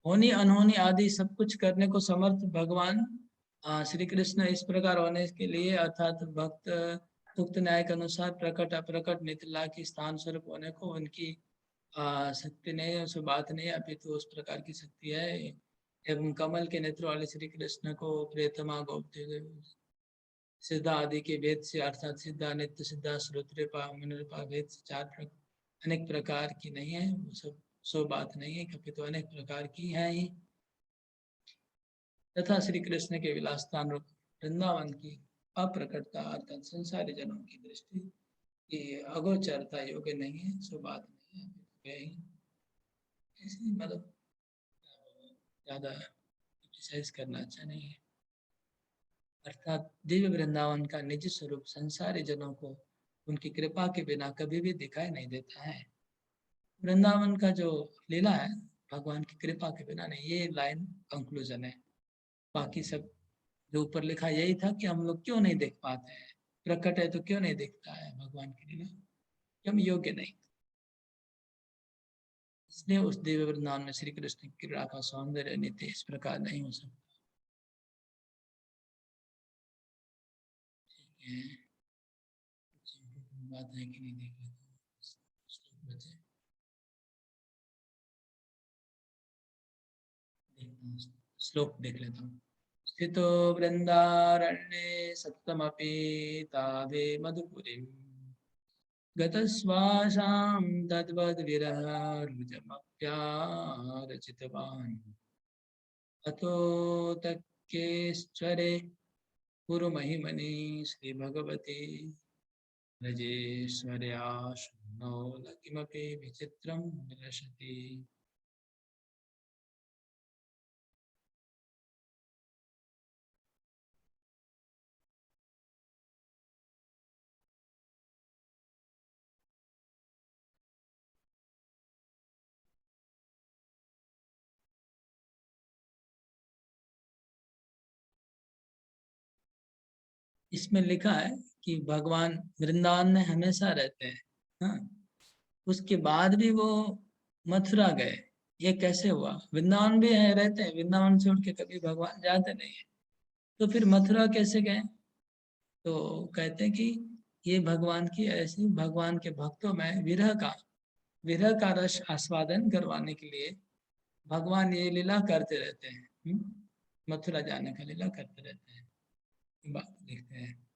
होनी अनहोनी आदि सब कुछ करने को समर्थ भगवान श्री कृष्ण इस प्रकार होने के लिए अर्थात भक्त उक्त न्याय के अनुसार प्रकट अप्रकट नितला की स्थान स्वरूप होने को उनकी शक्ति नहीं है, उसमें बात नहीं है, अभी तो उस प्रकार की शक्ति है। एवं कमल के नेत्र वाले श्री कृष्ण को प्रियतमा गोप्ति सिद्धा आदि के भेद से अर्थात सिद्धा नित्य सिद्धा श्रोत्रपा मनोरपा भेद से अनेक प्रकार की नहीं है, वो सब सो बात नहीं है, कभी तो अनेक प्रकार की है ही। तथा श्री कृष्ण के विलास स्थान रूप वृंदावन की अप्रकटता अर्थात संसारी जनों की दृष्टि की अगोचरता योग्य नहीं है, सो बात नहीं है। इसलिए मतलब ज्यादा क्रिटिसाइज करना अच्छा नहीं है। अर्थात दिव्य वृंदावन का निजी स्वरूप संसारी जनों को उनकी कृपा के बिना कभी भी दिखाई नहीं देता है। वृंदावन का जो लीला है भगवान की कृपा के बिना नहीं, ये लाइन कंक्लूजन है। बाकी सब जो ऊपर लिखा यही था कि हम लोग क्यों नहीं देख पाते हैं, प्रकट है तो क्यों नहीं देखता है भगवान की लीला, हम योग्य नहीं। इसलिए उस दिव्य वृंदावन में श्री कृष्ण की क्रीड़ा का सौंदर्य नित्य इस प्रकार नहीं हो सकता। ठीक है, बात है कि नहीं, देख लेते श्लोक देख लेता हूँ। स्थितो वृंदारण्ये सप्तमपि तावे मधुपुरीं गतश्वासां तद्वद्विरहरुजमप्यारचितवान् अतो तक्केश्वरे गुरुमहिमनि श्रीभगवती रजेश्वर्याशुनो न किमपि विचित्रं विलसति। इसमें लिखा है कि भगवान वृंदावन में हमेशा रहते हैं, हाँ, उसके बाद भी वो मथुरा गए, ये कैसे हुआ? वृंदावन भी है, रहते हैं, वृंदावन छोड़ के कभी भगवान जाते नहीं है, तो फिर मथुरा कैसे गए? तो कहते हैं कि ये भगवान की ऐसी, भगवान के भक्तों में विरह का रस आस्वादन करवाने के लिए भगवान ये लीला करते रहते हैं। मथुरा जाने का लीला करते रहते हैं। बात देखते हैं।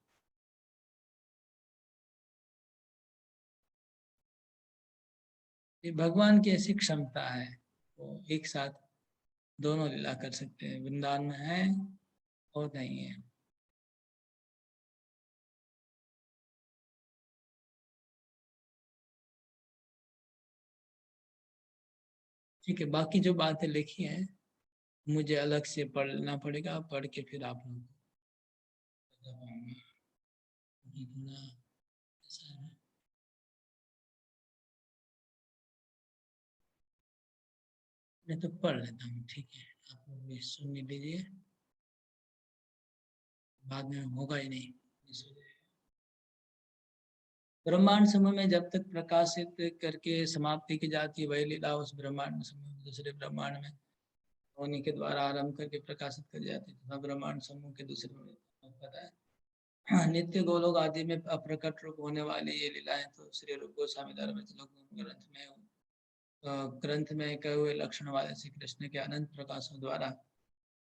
ये भगवान की ऐसी क्षमता है, वो एक साथ दोनों लीला कर सकते हैं, वृंदावन में है और नहीं है। ठीक है, बाकी जो बातें लिखी हैं मुझे अलग से पढ़ना पड़ेगा, पढ़ के फिर आप लोग मैं तो पढ़ लेता हूँ। ठीक है, आप लोग भी सुन लीजिए, बाद में होगा ही नहीं। ब्रह्मांड समूह में जब तक प्रकाशित करके समाप्ति की जाती है, वही लीला उस ब्रह्मांड समूह में दूसरे ब्रह्मांड में होने के द्वारा आरंभ करके प्रकाशित कर जाती है। ब्रह्मांड समूह के दूसरे में पता है, नित्य गोलोक आदि में अप्रकट रूप होने वाली ये लीलाएं तो श्री रूप गोस्वामी ग्रंथ में कहे हुए लक्षण वाले श्री कृष्ण के अनंत प्रकाशों द्वारा।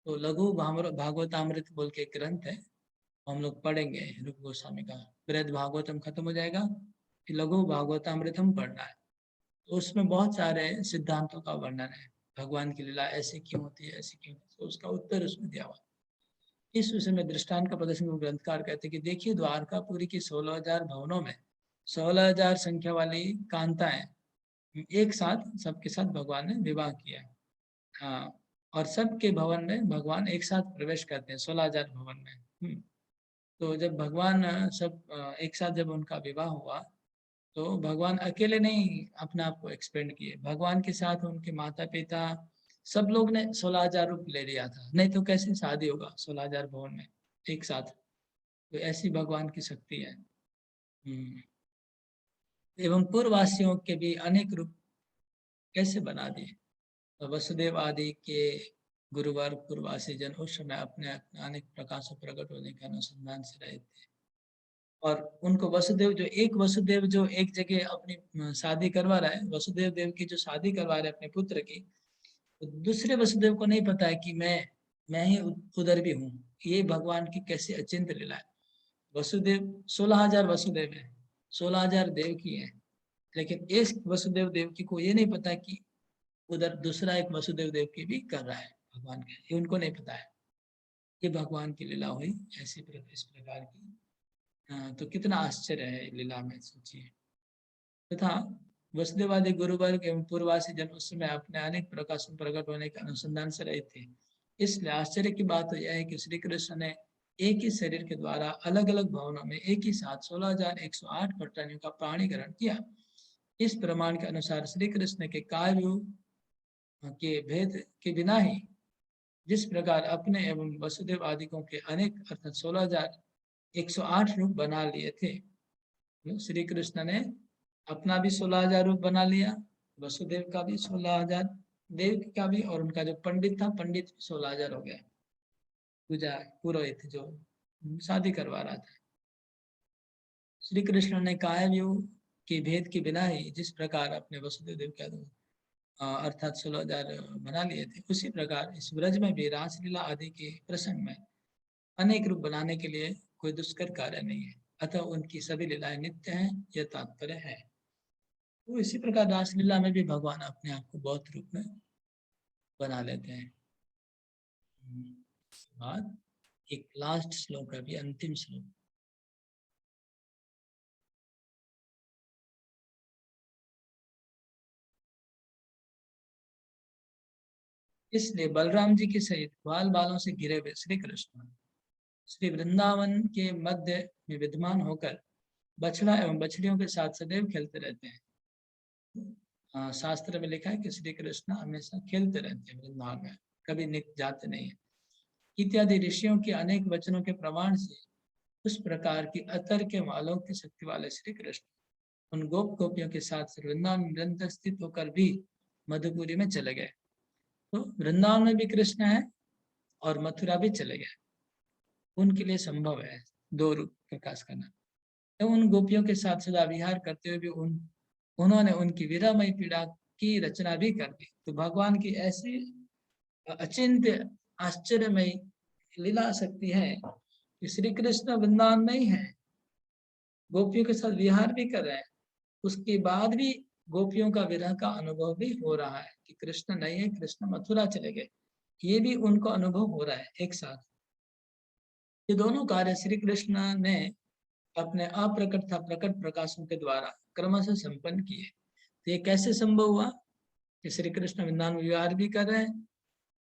तो लघु भागवतामृत बोल के ग्रंथ है, हम लोग पढ़ेंगे रूप गोस्वामी का। बृहद भागवतम खत्म हो जाएगा, फिर लघु भागवतामृत हम पढ़ना है। तो उसमें बहुत सारे सिद्धांतों का वर्णन है, भगवान की लीला ऐसी क्यों होती है, ऐसी क्यों, तो उसका उत्तर उसमें दिया हुआ। इस विषय में दृष्टांत का प्रदर्शन ग्रंथकार कहते हैं कि देखिए, द्वारकापुरी की 16,000 भवनों में 16,000 संख्या वाली कांताएं एक साथ सबके साथ भगवान ने विवाह किया। हाँ, और सबके भवन में भगवान एक साथ प्रवेश करते हैं 16,000 भवन में। तो जब भगवान सब एक साथ जब उनका विवाह हुआ, तो भगवान अकेले नहीं अपने आप को एक्सपेंड किए, भगवान के साथ उनके माता पिता सब लोग ने 16,000 रूप ले लिया था, नहीं तो कैसे शादी होगा 16,000 भवन में एक साथ। तो ऐसी भगवान की शक्ति है। एवं पूर्ववासियों के भी अनेक रूप कैसे बना दिए। तो वसुदेव आदि के गुरुवार पूर्ववासी जन उस समय अपने अनेक प्रकाशों प्रकट होने के अनुसंधान से रहे थे, और उनको वसुदेव जो एक जगह अपनी शादी करवा रहा है, वसुदेव देव की जो शादी करवा रहे अपने पुत्र की, तो दूसरे वसुदेव को नहीं पता है कि मैं ही उधर भी हूँ। ये भगवान की कैसे अचिंत लीला है। वसुदेव 16,000 वसुदेव है, 16,000 देव की है, लेकिन इस वसुदेव देव की को ये नहीं पता कि उधर दूसरा एक वसुदेव देव की भी कर रहा है भगवान के, ये उनको नहीं पता है। ये भगवान की लीला हुई ऐसी इस प्रकार की। तो कितना आश्चर्य है लीला में, सोचिए। तथा वसुदेवादी गुरुवर्ग एवं पूर्ववासी जन उस समय अपने अनेक प्रकाशन प्रकट होने के अनुसंधान से रहे थे। इसलिए आश्चर्य की बात तो यह है कि श्री कृष्ण ने एक ही शरीर के द्वारा अलग अलग भवनों में एक ही साथ 16,108 पटरानियों का प्राणीकरण किया। इस प्रमाण के अनुसार श्री कृष्ण के कार्य के भेद के बिना ही जिस प्रकार अपने एवं वसुदेव आदिकों के अनेक अर्थात 16,108 रूप बना लिए थे, श्री कृष्ण ने अपना भी 16,000 रूप बना लिया वसुदेव का भी 16,000, देव का भी, और उनका जो पंडित था, पंडित 16,000 हो गया। पूजा पुरोहित जो शादी करवा रहा था। श्री कृष्ण ने कायव्यूह के भेद के बिना ही जिस प्रकार अपने वसुदेव देव का अर्थात 16,000 बना लिए थे, उसी प्रकार इस ब्रज में भी रासलीला आदि के प्रसंग में अनेक रूप बनाने के लिए कोई दुष्कर कार्य नहीं है, अतः उनकी सभी लीलाएं नित्य हैं, यह तात्पर्य है। तो इसी प्रकार रासलीला में भी भगवान अपने आप को बहुत रूप में बना लेते हैं। बाद एक लास्ट श्लोक है, अभी अंतिम श्लोक। इसलिए बलराम जी के सहित बाल बालों से घिरे हुए श्री कृष्ण श्री वृंदावन के मध्य में विद्यमान होकर बछड़ा एवं बछड़ियों के साथ सदैव खेलते रहते हैं। शास्त्र में लिखा है कि श्री कृष्ण हमेशा खेलते रहते हैं वृंदावन में, कभी निक जाते नहीं है। इत्यादि ऋषियों के अनेक वचनों के प्रमाण से उस प्रकार की अतर्क मालों की शक्ति वाले श्री कृष्ण उन गोप गोपियों के साथ वृंदावन निरंतर स्थित होकर भी मधुपुरी में चले गए। तो वृंदावन में भी कृष्ण है और मथुरा भी चले गए, उनके लिए संभव है दो रूप प्रकाश करना। तो उन गोपियों के साथ सदा विहार करते हुए भी उन्होंने उनकी विरहमयी पीड़ा की रचना भी कर दी। तो भगवान की ऐसी अचिंत्य आश्चर्यमयी लीला शक्ति है कि श्री कृष्ण वृंदावन में ही है, गोपियों के साथ विहार भी कर रहे हैं, उसके बाद भी गोपियों का विरह का अनुभव भी हो रहा है कि कृष्ण नहीं है, कृष्ण मथुरा चले गए, ये भी उनको अनुभव हो रहा है एक साथ। ये दोनों कार्य श्री कृष्ण ने अपने अप्रकट तथा प्रकट प्रकाशों के द्वारा क्रमशः संपन्न किए। तो ये कैसे संभव हुआ कि श्री कृष्ण वृंदावन विहार भी कर रहे हैं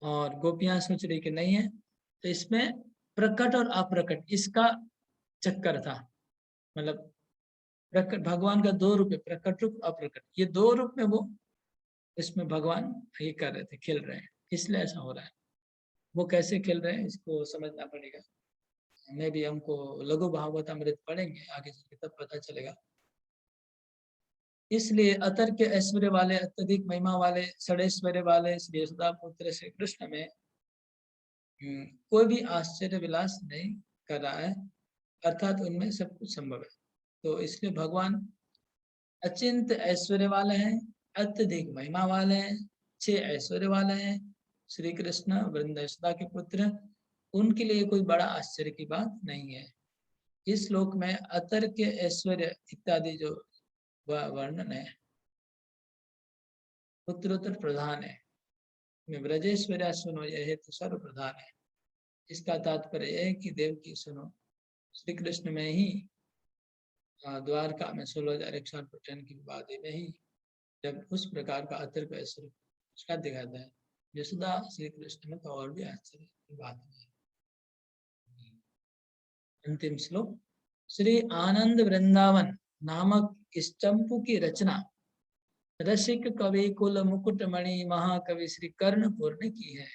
और गोपियां सोच रही कि नहीं है। तो इसमें प्रकट और अप्रकट इसका चक्कर था, मतलब प्रकट भगवान का दो रूप है, प्रकट रूप अप्रकट, ये दो रूप में वो इसमें भगवान ये कर रहे थे, खेल रहे हैं, इसलिए ऐसा हो रहा है। वो कैसे खेल रहे हैं इसको समझना पड़ेगा। हमें भी हमको लघु भागवत अमृत पढ़ेंगे आगे चल तब पता चलेगा। इसलिए अतर के ऐश्वर्य वाले, अत्यधिक महिमा वाले, षडेश्वर्य वाले श्री यशोदा पुत्र श्री कृष्ण में कोई भी आश्चर्य विलास नहीं कर रहा है, अर्थात उनमें सब कुछ संभव है। तो इसलिए भगवान अचिंत ऐश्वर्य वाले हैं, अत्यधिक महिमा वाले हैं, 6 ऐश्वर्य वाले हैं। श्री कृष्ण वृंद यशोदा के पुत्र, उनके लिए कोई बड़ा आश्चर्य की बात नहीं है। इस श्लोक में अतर के ऐश्वर्य इत्यादि जो वर्णन है उत्तरोत्तर प्रधान है। ब्रजेश्वर्या सुनो यह हेतु सर्व प्रधान है। इसका तात्पर्य यह है कि देव की सुनो, श्री कृष्ण में ही द्वारका में 16,158 की वादी में ही जब उस प्रकार का अतर्क ऐश्वर्य उसका दिखाता है, यशोदा श्री कृष्ण में तो और भी आश्चर्य की बात है। अंतिम श्लोक। श्री आनंद वृंदावन नामक इस चंपू की रचना रसिक कवि कुल मुकुटमणि महाकवि श्री कर्णपुर ने की है।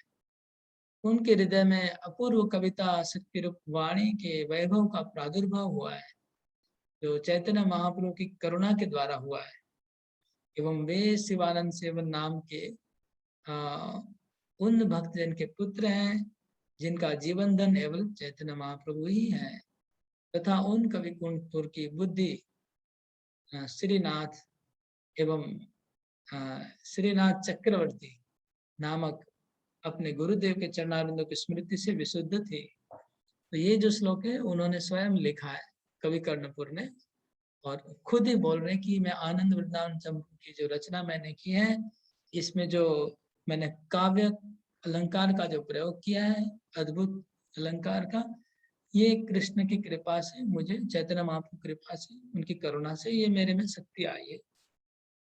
उनके हृदय में अपूर्व कविता शक्ति रूप वाणी के वैभव का प्रादुर्भाव हुआ है, जो चैतन्य महाप्रभु की करुणा के द्वारा हुआ है। एवं वे शिवानंद सेवन नाम के उन भक्तजन के पुत्र हैं जिनका जीवन धन एवं चैतन्य महाप्रभु ही है, तथा उन कवि कुंठपुर की बुद्धि श्रीनाथ एवं श्रीनाथ चक्रवर्ती नामक अपने गुरुदेव के चरणारविंदों की स्मृति से विशुद्ध थी। तो ये जो श्लोक है उन्होंने स्वयं लिखा है कवि कर्णपुर ने, और खुद ही बोल रहे हैं कि मैं आनंद वृंदावन चंपू की जो रचना मैंने की है, इसमें जो मैंने काव्य अलंकार का जो प्रयोग किया है, अद्भुत अलंकार का, ये कृष्ण की कृपा से, मुझे चैतन्य महाप्रभु की कृपा से, उनकी करुणा से ये मेरे में शक्ति आई है।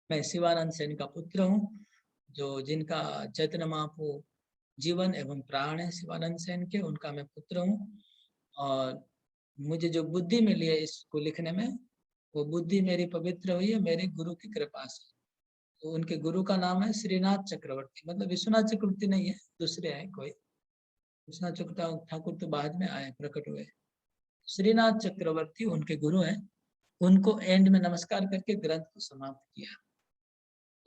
मैं शिवानंद सेन का पुत्र हूँ, जो जिनका चैतन्य महाप्रभु जीवन एवं प्राण है शिवानंद सेन के, उनका मैं पुत्र हूँ। और मुझे जो बुद्धि मिली है इसको लिखने में, वो बुद्धि मेरी पवित्र हुई है मेरे गुरु की कृपा से। तो उनके गुरु का नाम है श्रीनाथ चक्रवर्ती, मतलब विश्वनाथ चक्रवर्ती नहीं है, दूसरे हैं कोई। विश्वनाथ चक्रवर्ती ठाकुर तो बाद में आए, प्रकट हुए। श्रीनाथ चक्रवर्ती उनके गुरु हैं। उनको एंड में नमस्कार करके ग्रंथ को समाप्त किया।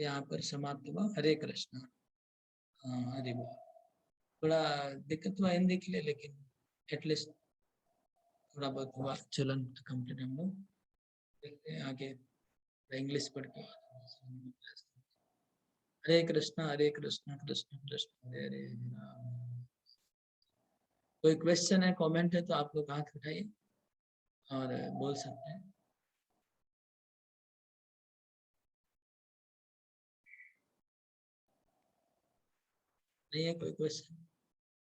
यहाँ पर समाप्त हुआ। हरे कृष्णा। हाँ, हरे बोल। थोड़ा दिक्कत हुआ हिंदी के लिए, लेकिन एटलीस्ट थोड़ा बहुत हुआ। चलन कंप्लीट। हम लोग देखते हैं आगे इंग्लिश पढ़ के। हरे कृष्णा कृष्ण कृष्ण हरे हरे, हरे राम। कोई क्वेश्चन है, कमेंट है तो आप लोग हाथ उठाइए और बोल सकते हैं। नहीं है कोई क्वेश्चन?